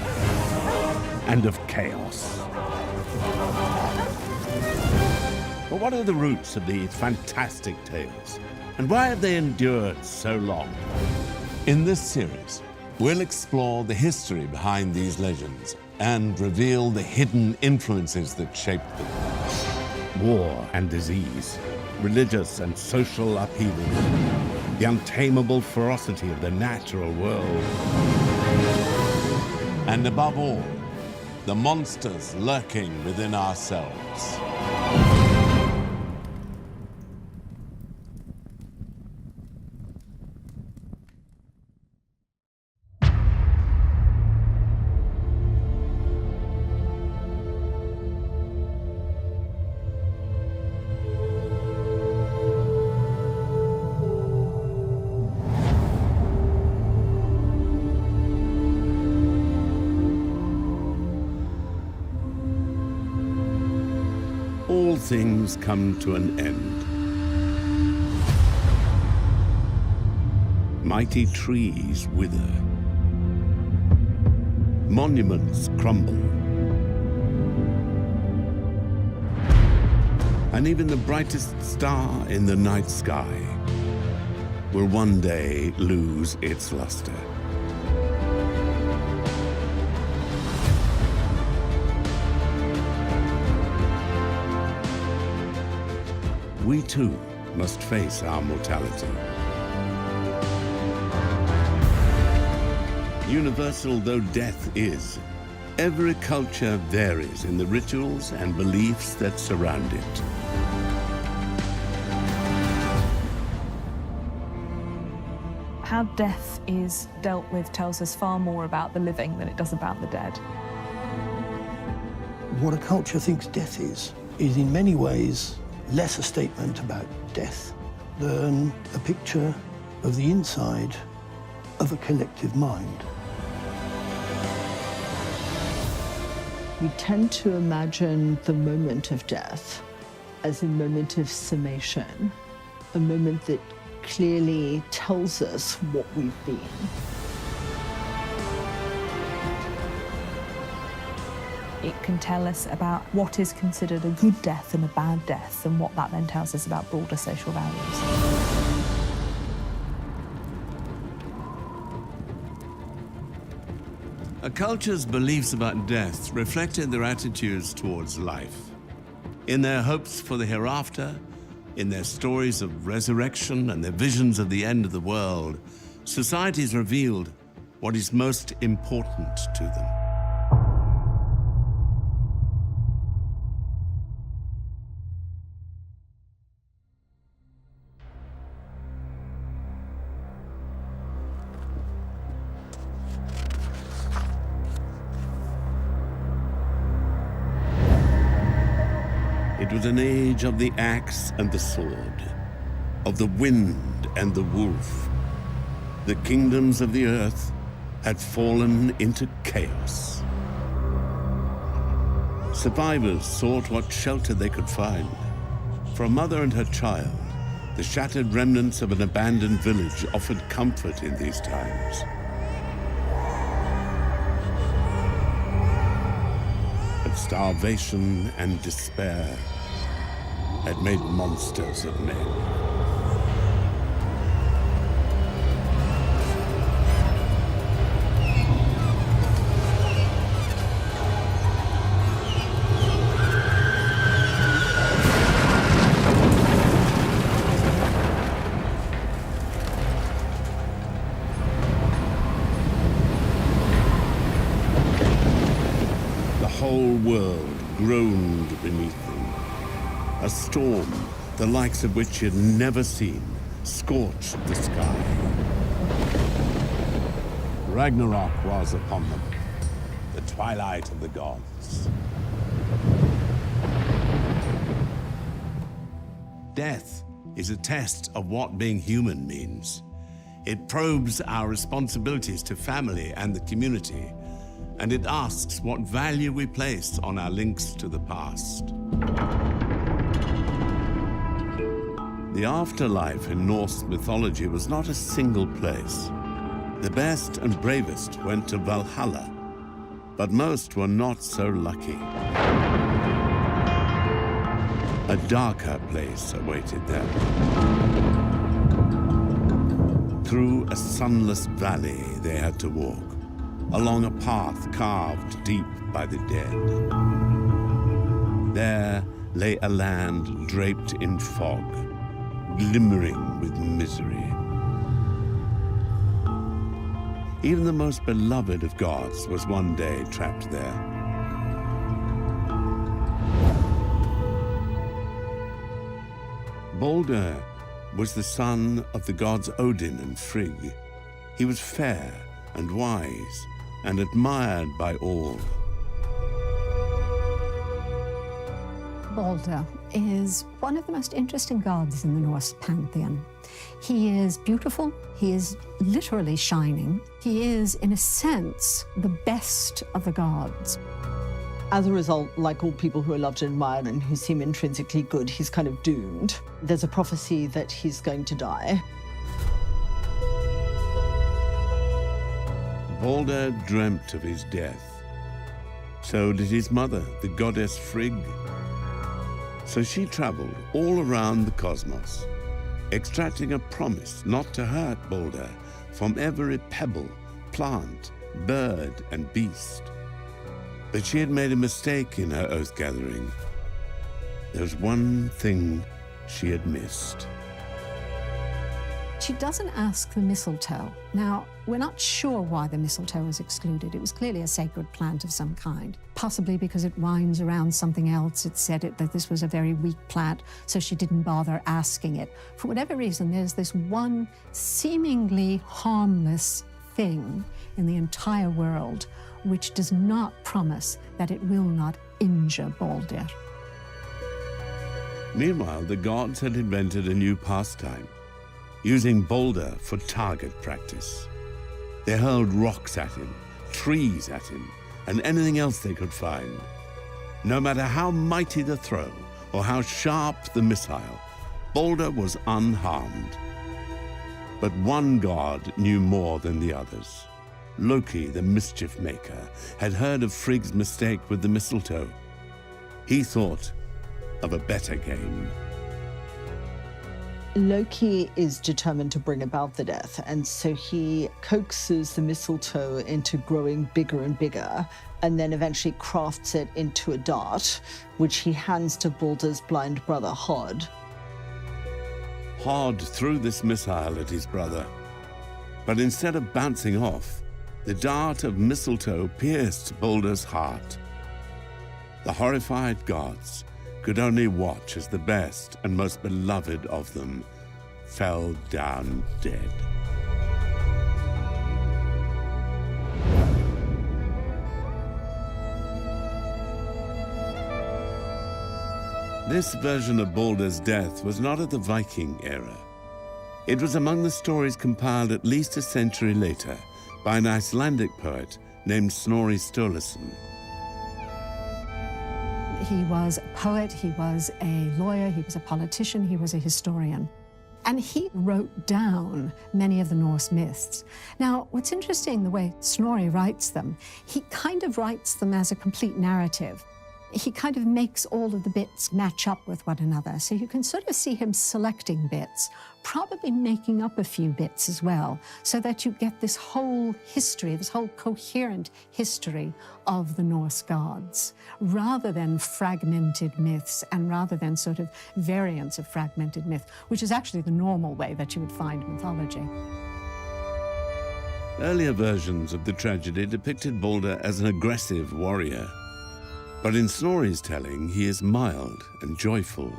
and of chaos. But what are the roots of these fantastic tales? And why have they endured so long? In this series, we'll explore the history behind these legends and reveal the hidden influences that shaped them. War and disease, religious and social upheaval, the untamable ferocity of the natural world. And above all, the monsters lurking within ourselves. All things come to an end. Mighty trees wither. Monuments crumble. And even the brightest star in the night sky will one day lose its luster. We too must face our mortality. Universal though death is, Every culture varies in the rituals and beliefs that surround it. How death is dealt with tells us far more about the living than it does about the dead. What a culture thinks death is in many ways less a statement about death than a picture of the inside of a collective mind. We tend to imagine the moment of death as a moment of summation, a moment that clearly tells us what we've been. It can tell us about what is considered a good death and a bad death, and what that then tells us about broader social values. A culture's beliefs about death reflected their attitudes towards life. In their hopes for the hereafter, in their stories of resurrection and their visions of the end of the world, societies revealed what is most important to them. It was an age of the axe and the sword, of the wind and the wolf. The kingdoms of the earth had fallen into chaos. Survivors sought what shelter they could find. For a mother and her child, the shattered remnants of an abandoned village offered comfort in these times. But starvation and despair had made monsters of men. The whole world groaned beneath them. A storm, the likes of which he had never seen, scorched the sky. Ragnarok was upon them, the twilight of the gods. Death is a test of what being human means. It probes our responsibilities to family and the community, and it asks what value we place on our links to the past. The afterlife in Norse mythology was not a single place. The best and bravest went to Valhalla, but most were not so lucky. A darker place awaited them. Through a sunless valley they had to walk, along a path carved deep by the dead. There lay a land draped in fog, glimmering with misery. Even the most beloved of gods was one day trapped there. Balder was the son of the gods Odin and Frigg. He was fair and wise and admired by all. Balder is one of the most interesting gods in the Norse pantheon. He is beautiful, he is literally shining. He is, in a sense, the best of the gods. As a result, like all people who are loved and admired and who seem intrinsically good, he's kind of doomed. There's a prophecy that he's going to die. Balder dreamt of his death. So did his mother, the goddess Frigg. So she traveled all around the cosmos, extracting a promise not to hurt Balder from every pebble, plant, bird, and beast. But she had made a mistake in her oath-gathering. There was one thing she had missed. she doesn't ask the mistletoe. Now, we're not sure why the mistletoe was excluded. It was clearly a sacred plant of some kind, possibly because it winds around something else. It said that this was a very weak plant, so she didn't bother asking it. For whatever reason, there's this one seemingly harmless thing in the entire world which does not promise that it will not injure Balder. Meanwhile, the gods had invented a new pastime, using Balder for target practice. They hurled rocks at him, trees at him, and anything else they could find. No matter how mighty the throw or how sharp the missile, Balder was unharmed. But one god knew more than the others. Loki, the mischief maker, had heard of Frigg's mistake with the mistletoe. He thought of a better game. Loki is determined to bring about the death, and so he coaxes the mistletoe into growing bigger and bigger, and then eventually crafts it into a dart, which he hands to Balder's blind brother Hod. Hod threw this missile at his brother, but instead of bouncing off, the dart of mistletoe pierced Balder's heart. The horrified gods could only watch as the best and most beloved of them fell down dead. This version of Balder's death was not of the Viking era. It was among the stories compiled at least a century later by an Icelandic poet named Snorri Sturluson. He was a poet, he was a lawyer, he was a politician, he was a historian. And he wrote down many of the Norse myths. Now, what's interesting, the way Snorri writes them, he kind of writes them as a complete narrative. He kind of makes all of the bits match up with one another. So you can sort of see him selecting bits, probably making up a few bits as well, so that you get this whole history, this whole coherent history of the Norse gods, rather than fragmented myths and rather than sort of variants of fragmented myth, which is actually the normal way that you would find mythology. Earlier versions of the tragedy depicted Balder as an aggressive warrior. But in Snorri's telling, he is mild and joyful.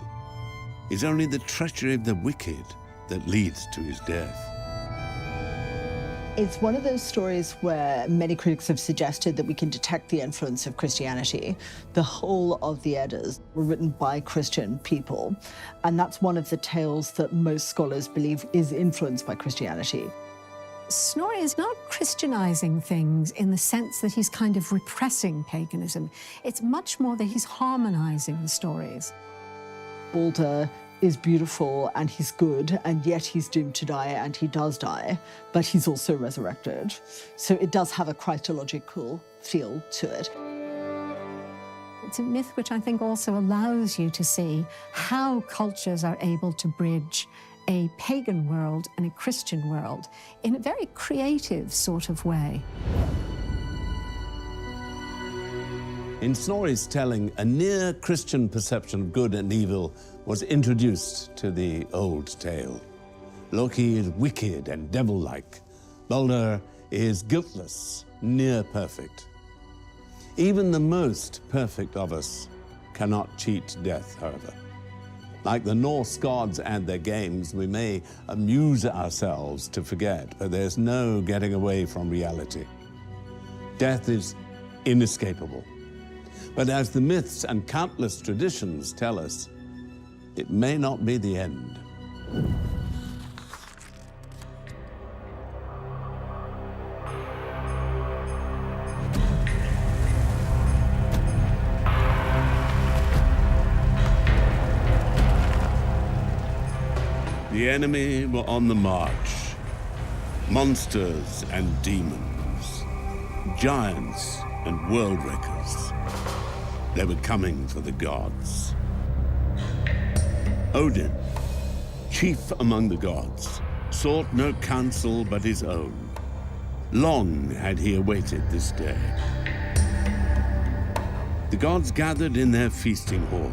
It's only the treachery of the wicked that leads to his death. It's one of those stories where many critics have suggested that we can detect the influence of Christianity. The whole of the Eddas were written by Christian people, and that's one of the tales that most scholars believe is influenced by Christianity. Snorri is not Christianizing things in the sense that he's kind of repressing paganism. It's much more that he's harmonizing the stories. Balder is beautiful and he's good, and yet he's doomed to die, and he does die, but he's also resurrected. So it does have a Christological feel to it. It's a myth which I think also allows you to see how cultures are able to bridge a pagan world and a Christian world in a very creative sort of way. In Snorri's telling, a near-Christian perception of good and evil was introduced to the old tale. Loki is wicked and devil-like. Balder is guiltless, near-perfect. Even the most perfect of us cannot cheat death, however. Like the Norse gods and their games, we may amuse ourselves to forget, but there's no getting away from reality. Death is inescapable. But as the myths and countless traditions tell us, it may not be the end. The enemy were on the march. Monsters and demons. Giants and world wreckers. They were coming for the gods. Odin, chief among the gods, sought no counsel but his own. Long had he awaited this day. The gods gathered in their feasting hall.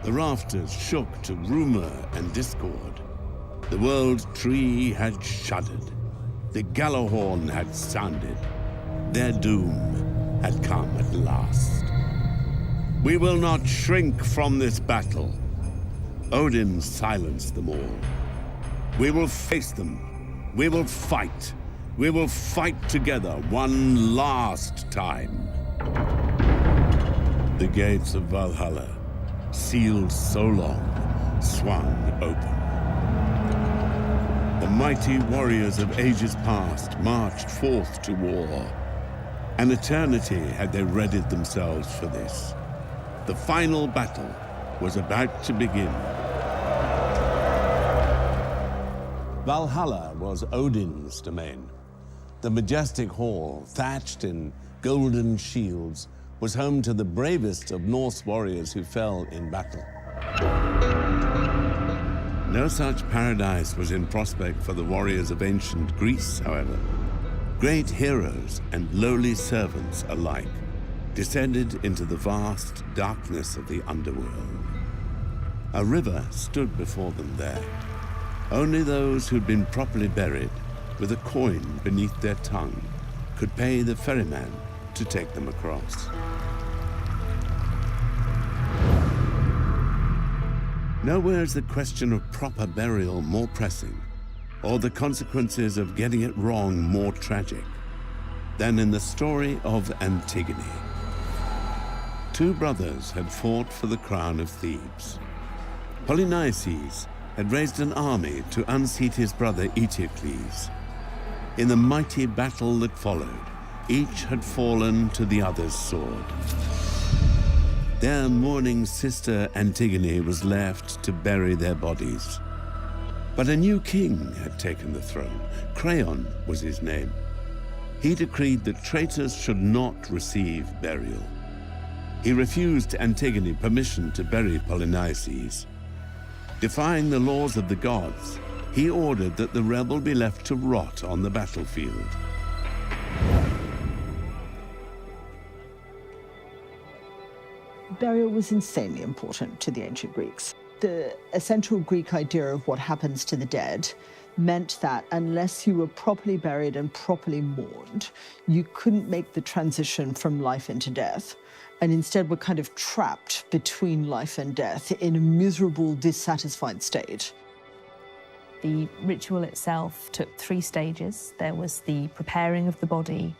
The rafters shook to rumor and discord. The world tree had shuddered. The Gallahorn had sounded. Their doom had come at last. We will not shrink from this battle. Odin silenced them all. We will face them. We will fight. We will fight together one last time. The gates of Valhalla, sealed so long, swung open. The mighty warriors of ages past marched forth to war. An eternity had they readied themselves for this. The final battle was about to begin. Valhalla was Odin's domain. The majestic hall, thatched in golden shields, was home to the bravest of Norse warriors who fell in battle. No such paradise was in prospect for the warriors of ancient Greece, however. Great heroes and lowly servants alike descended into the vast darkness of the underworld. A river stood before them there. Only those who'd been properly buried, with a coin beneath their tongue, could pay the ferryman to take them across. Nowhere is the question of proper burial more pressing, or the consequences of getting it wrong more tragic, than in the story of Antigone. Two brothers had fought for the crown of Thebes. Polynices had raised an army to unseat his brother Eteocles. In the mighty battle that followed, each had fallen to the other's sword. Their mourning sister Antigone was left to bury their bodies. But a new king had taken the throne. Creon was his name. He decreed that traitors should not receive burial. He refused Antigone permission to bury Polynices. Defying the laws of the gods, he ordered that the rebel be left to rot on the battlefield. Burial was insanely important to the ancient Greeks. The essential Greek idea of what happens to the dead meant that unless you were properly buried and properly mourned, you couldn't make the transition from life into death, and instead were kind of trapped between life and death in a miserable, dissatisfied state. The ritual itself took 3 stages. There was the preparing of the body,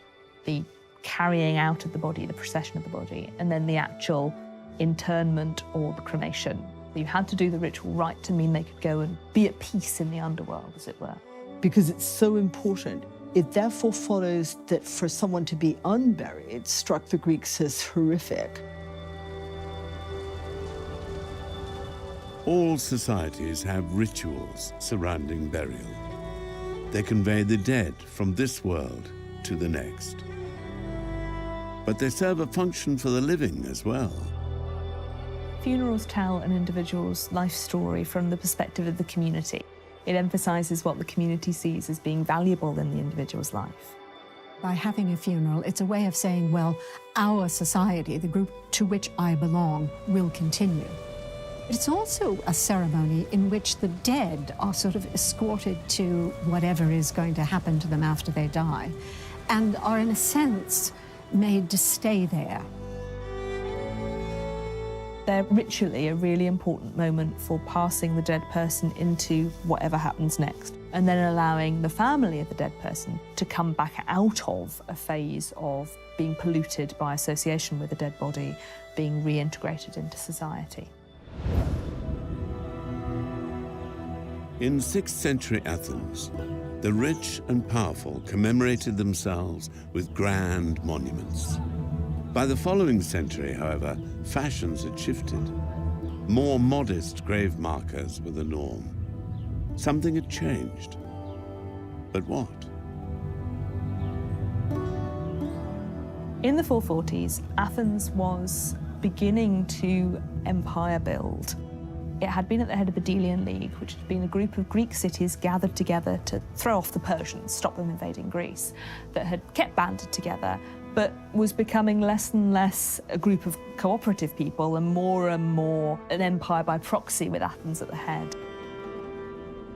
the carrying out of the body, the procession of the body, and then the actual internment or the cremation. You had to do the ritual right to mean they could go and be at peace in the underworld, as it were. Because it's so important, it therefore follows that for someone to be unburied struck the Greeks as horrific. All societies have rituals surrounding burial. They convey the dead from this world to the next. But they serve a function for the living as well. Funerals tell an individual's life story from the perspective of the community. It emphasises what the community sees as being valuable in the individual's life. By having a funeral, it's a way of saying, well, our society, the group to which I belong, will continue. It's also a ceremony in which the dead are sort of escorted to whatever is going to happen to them after they die, and are, in a sense, made to stay there. They're ritually a really important moment for passing the dead person into whatever happens next, and then allowing the family of the dead person to come back out of a phase of being polluted by association with the dead body, being reintegrated into society. In 6th century Athens, the rich and powerful commemorated themselves with grand monuments. By the following century, however, fashions had shifted. More modest grave markers were the norm. Something had changed. But what? In the 440s, Athens was beginning to empire build. It had been at the head of the Delian League, which had been a group of Greek cities gathered together to throw off the Persians, stop them invading Greece, that had kept banded together, but was becoming less and less a group of cooperative people and more an empire by proxy with Athens at the head.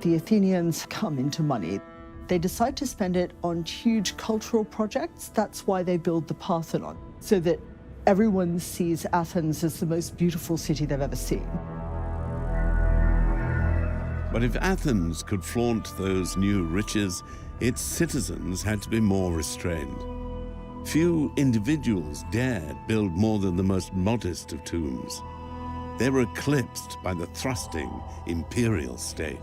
The Athenians come into money. They decide to spend it on huge cultural projects. That's why they build the Parthenon, so that everyone sees Athens as the most beautiful city they've ever seen. But if Athens could flaunt those new riches, its citizens had to be more restrained. Few individuals dared build more than the most modest of tombs. They were eclipsed by the thrusting imperial state.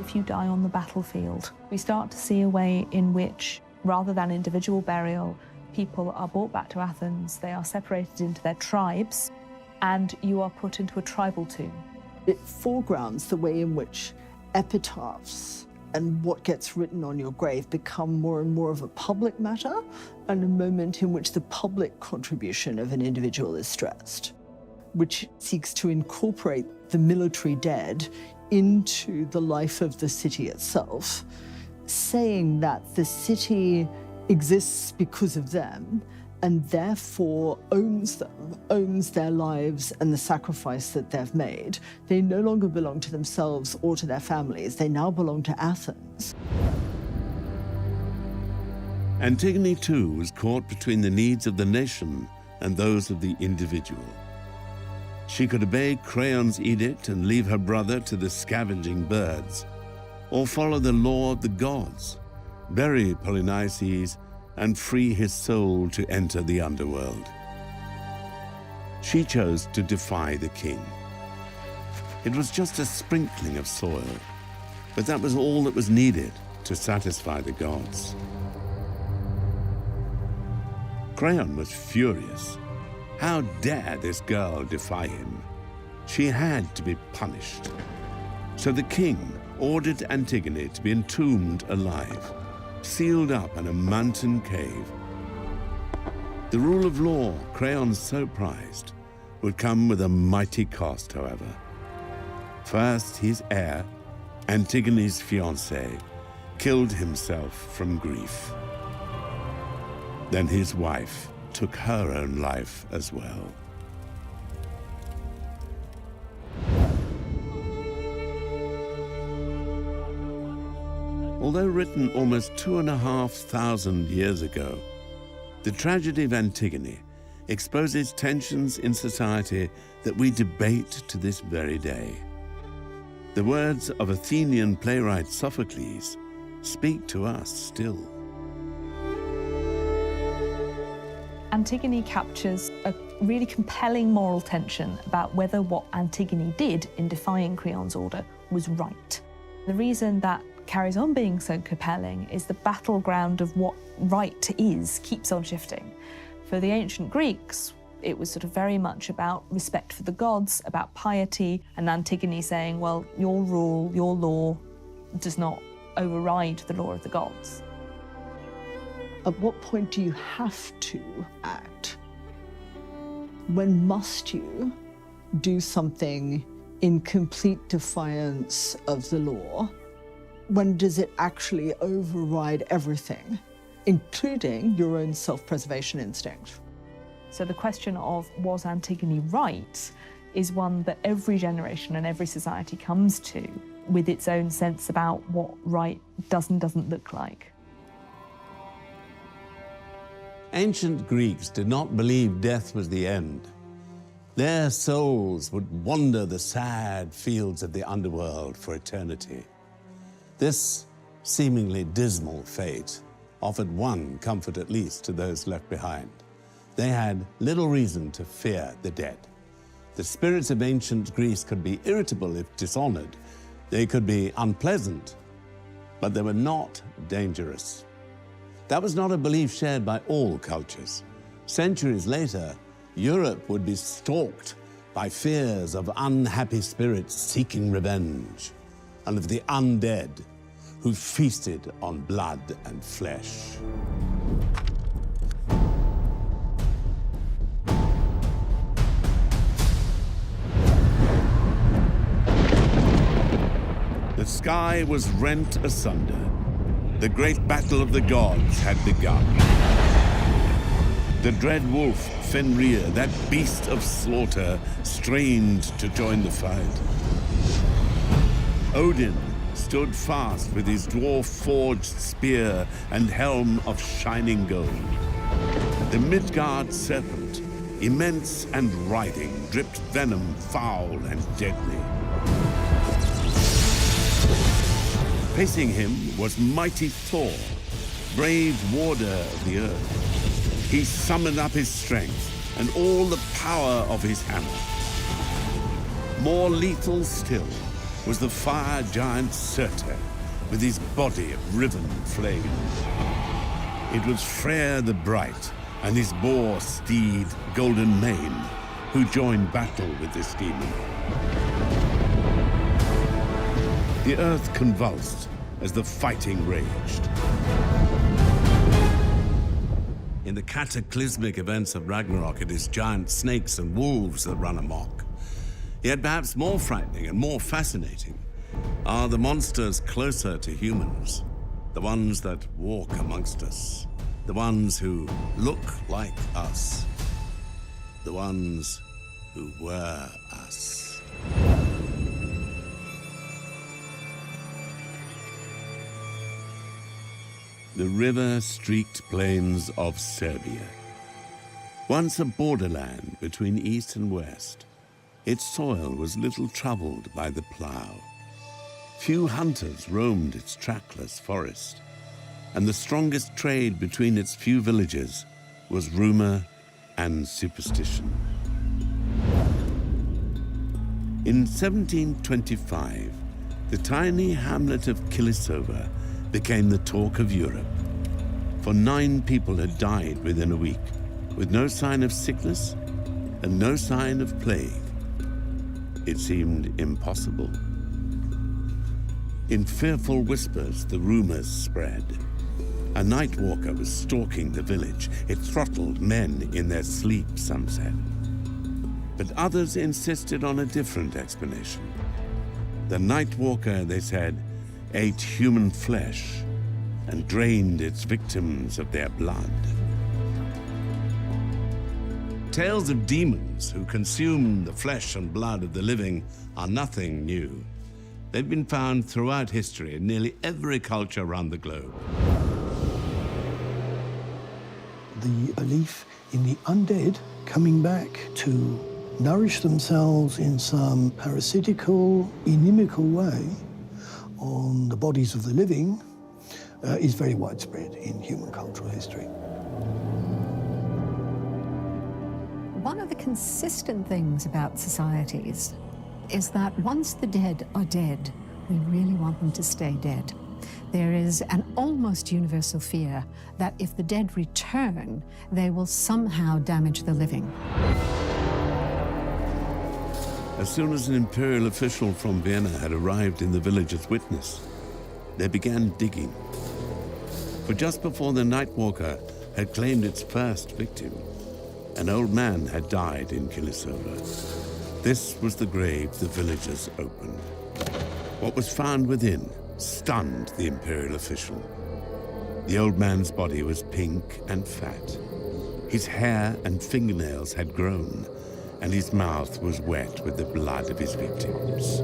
If you die on the battlefield, we start to see a way in which, rather than individual burial, people are brought back to Athens, they are separated into their tribes, and you are put into a tribal tomb. It foregrounds the way in which epitaphs and what gets written on your grave become more and more of a public matter, and a moment in which the public contribution of an individual is stressed, which seeks to incorporate the military dead into the life of the city itself, saying that the city exists because of them and therefore owns them, owns their lives and the sacrifice that they've made. They no longer belong to themselves or to their families. They now belong to Athens. Antigone, too, was caught between the needs of the nation and those of the individual. She could obey Creon's edict and leave her brother to the scavenging birds, or follow the law of the gods, bury Polynices, and free his soul to enter the underworld. She chose to defy the king. It was just a sprinkling of soil, but that was all that was needed to satisfy the gods. Creon was furious. How dare this girl defy him? She had to be punished. So the king ordered Antigone to be entombed alive, sealed up in a mountain cave. The rule of law Creon so prized would come with a mighty cost, however. First, his heir, Antigone's fiancé, killed himself from grief. Then his wife took her own life as well. Although written almost 2,500 years ago, the tragedy of Antigone exposes tensions in society that we debate to this very day. The words of Athenian playwright Sophocles speak to us still. Antigone captures a really compelling moral tension about whether what Antigone did in defying Creon's order was right. The reason that carries on being so compelling is the battleground of what right is keeps on shifting. For the ancient Greeks, it was sort of very much about respect for the gods, about piety, and Antigone saying, well, your rule, your law does not override the law of the gods. At what point do you have to act? When must you do something in complete defiance of the law? When does it actually override everything, including your own self-preservation instinct? So the question of was Antigone right is one that every generation and every society comes to with its own sense about what right does and doesn't look like. Ancient Greeks did not believe death was the end. Their souls would wander the sad fields of the underworld for eternity. This seemingly dismal fate offered one comfort at least to those left behind. They had little reason to fear the dead. The spirits of ancient Greece could be irritable if dishonored. They could be unpleasant, but they were not dangerous. That was not a belief shared by all cultures. Centuries later, Europe would be stalked by fears of unhappy spirits seeking revenge, and of the undead who feasted on blood and flesh. The sky was rent asunder. The great battle of the gods had begun. The dread wolf, Fenrir, that beast of slaughter, strained to join the fight. Odin stood fast with his dwarf-forged spear and helm of shining gold. The Midgard serpent, immense and writhing, dripped venom foul and deadly. Facing him was mighty Thor, brave warder of the earth. He summoned up his strength and all the power of his hammer. More lethal still was the fire giant Surtur, with his body of riven flame. It was Freyr the Bright and his boar steed Golden Mane who joined battle with this demon. The earth convulsed as the fighting raged. In the cataclysmic events of Ragnarok, it is giant snakes and wolves that run amok. Yet perhaps more frightening and more fascinating are the monsters closer to humans, the ones that walk amongst us, the ones who look like us, the ones who were us. The river-streaked plains of Serbia. Once a borderland between east and west, its soil was little troubled by the plough. Few hunters roamed its trackless forest, and the strongest trade between its few villages was rumor and superstition. In 1725, the tiny hamlet of Kilisova became the talk of Europe. For 9 people had died within a week, with no sign of sickness and no sign of plague. It seemed impossible. In fearful whispers, the rumors spread. A night walker was stalking the village. It throttled men in their sleep, some said. But others insisted on a different explanation. The night walker, they said, ate human flesh and drained its victims of their blood. Tales of demons who consume the flesh and blood of the living are nothing new. They've been found throughout history in nearly every culture around the globe. The belief in the undead coming back to nourish themselves in some parasitical, inimical way on the bodies of the living is very widespread in human cultural history. One of the consistent things about societies is that once the dead are dead, we really want them to stay dead. There is an almost universal fear that if the dead return, they will somehow damage the living. As soon as an imperial official from Vienna had arrived in the village as witness, they began digging. For just before the Nightwalker had claimed its first victim, an old man had died in Kilisova. This was the grave the villagers opened. What was found within stunned the imperial official. The old man's body was pink and fat. His hair and fingernails had grown, and his mouth was wet with the blood of his victims.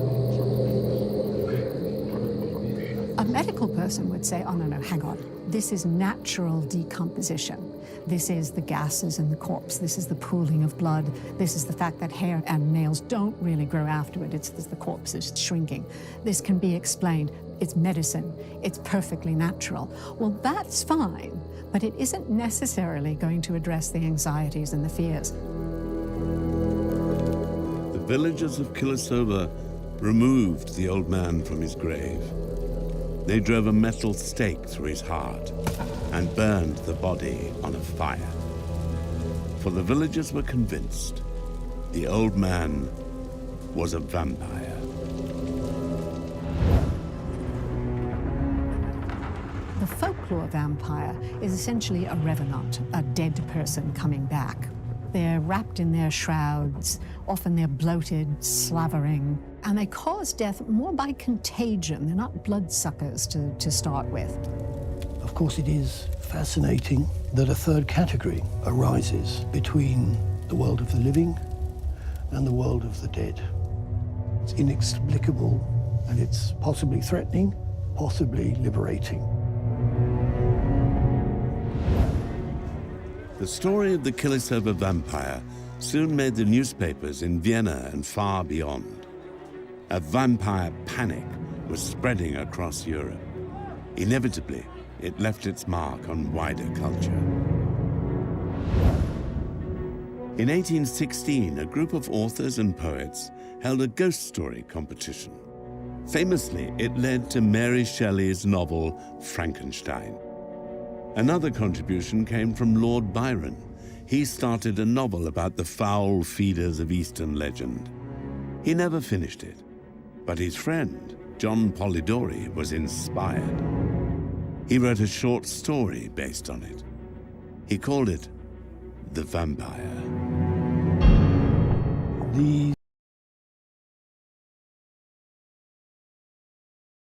A medical person would say, oh, no, hang on. This is natural decomposition. This is the gases in the corpse. This is the pooling of blood. This is the fact that hair and nails don't really grow afterward. It's the corpse is shrinking. This can be explained. It's medicine. It's perfectly natural. Well, that's fine, but it isn't necessarily going to address the anxieties and the fears. The villagers of Kilisova removed the old man from his grave. They drove a metal stake through his heart and burned the body on a fire. For the villagers were convinced the old man was a vampire. The folklore vampire is essentially a revenant, a dead person coming back. They're wrapped in their shrouds, often they're bloated, slavering, and they cause death more by contagion. They're not bloodsuckers to start with. Of course, it is fascinating that a third category arises between the world of the living and the world of the dead. It's inexplicable And it's possibly threatening, possibly liberating. The story of the Killisova vampire soon made the newspapers in Vienna and far beyond. A vampire panic was spreading across Europe. Inevitably, it left its mark on wider culture. In 1816, a group of authors and poets held a ghost story competition. Famously, it led to Mary Shelley's novel Frankenstein. Another contribution came from Lord Byron. He started a novel about the foul feeders of Eastern legend. He never finished it, but his friend, John Polidori, was inspired. He wrote a short story based on it. He called it The Vampire. These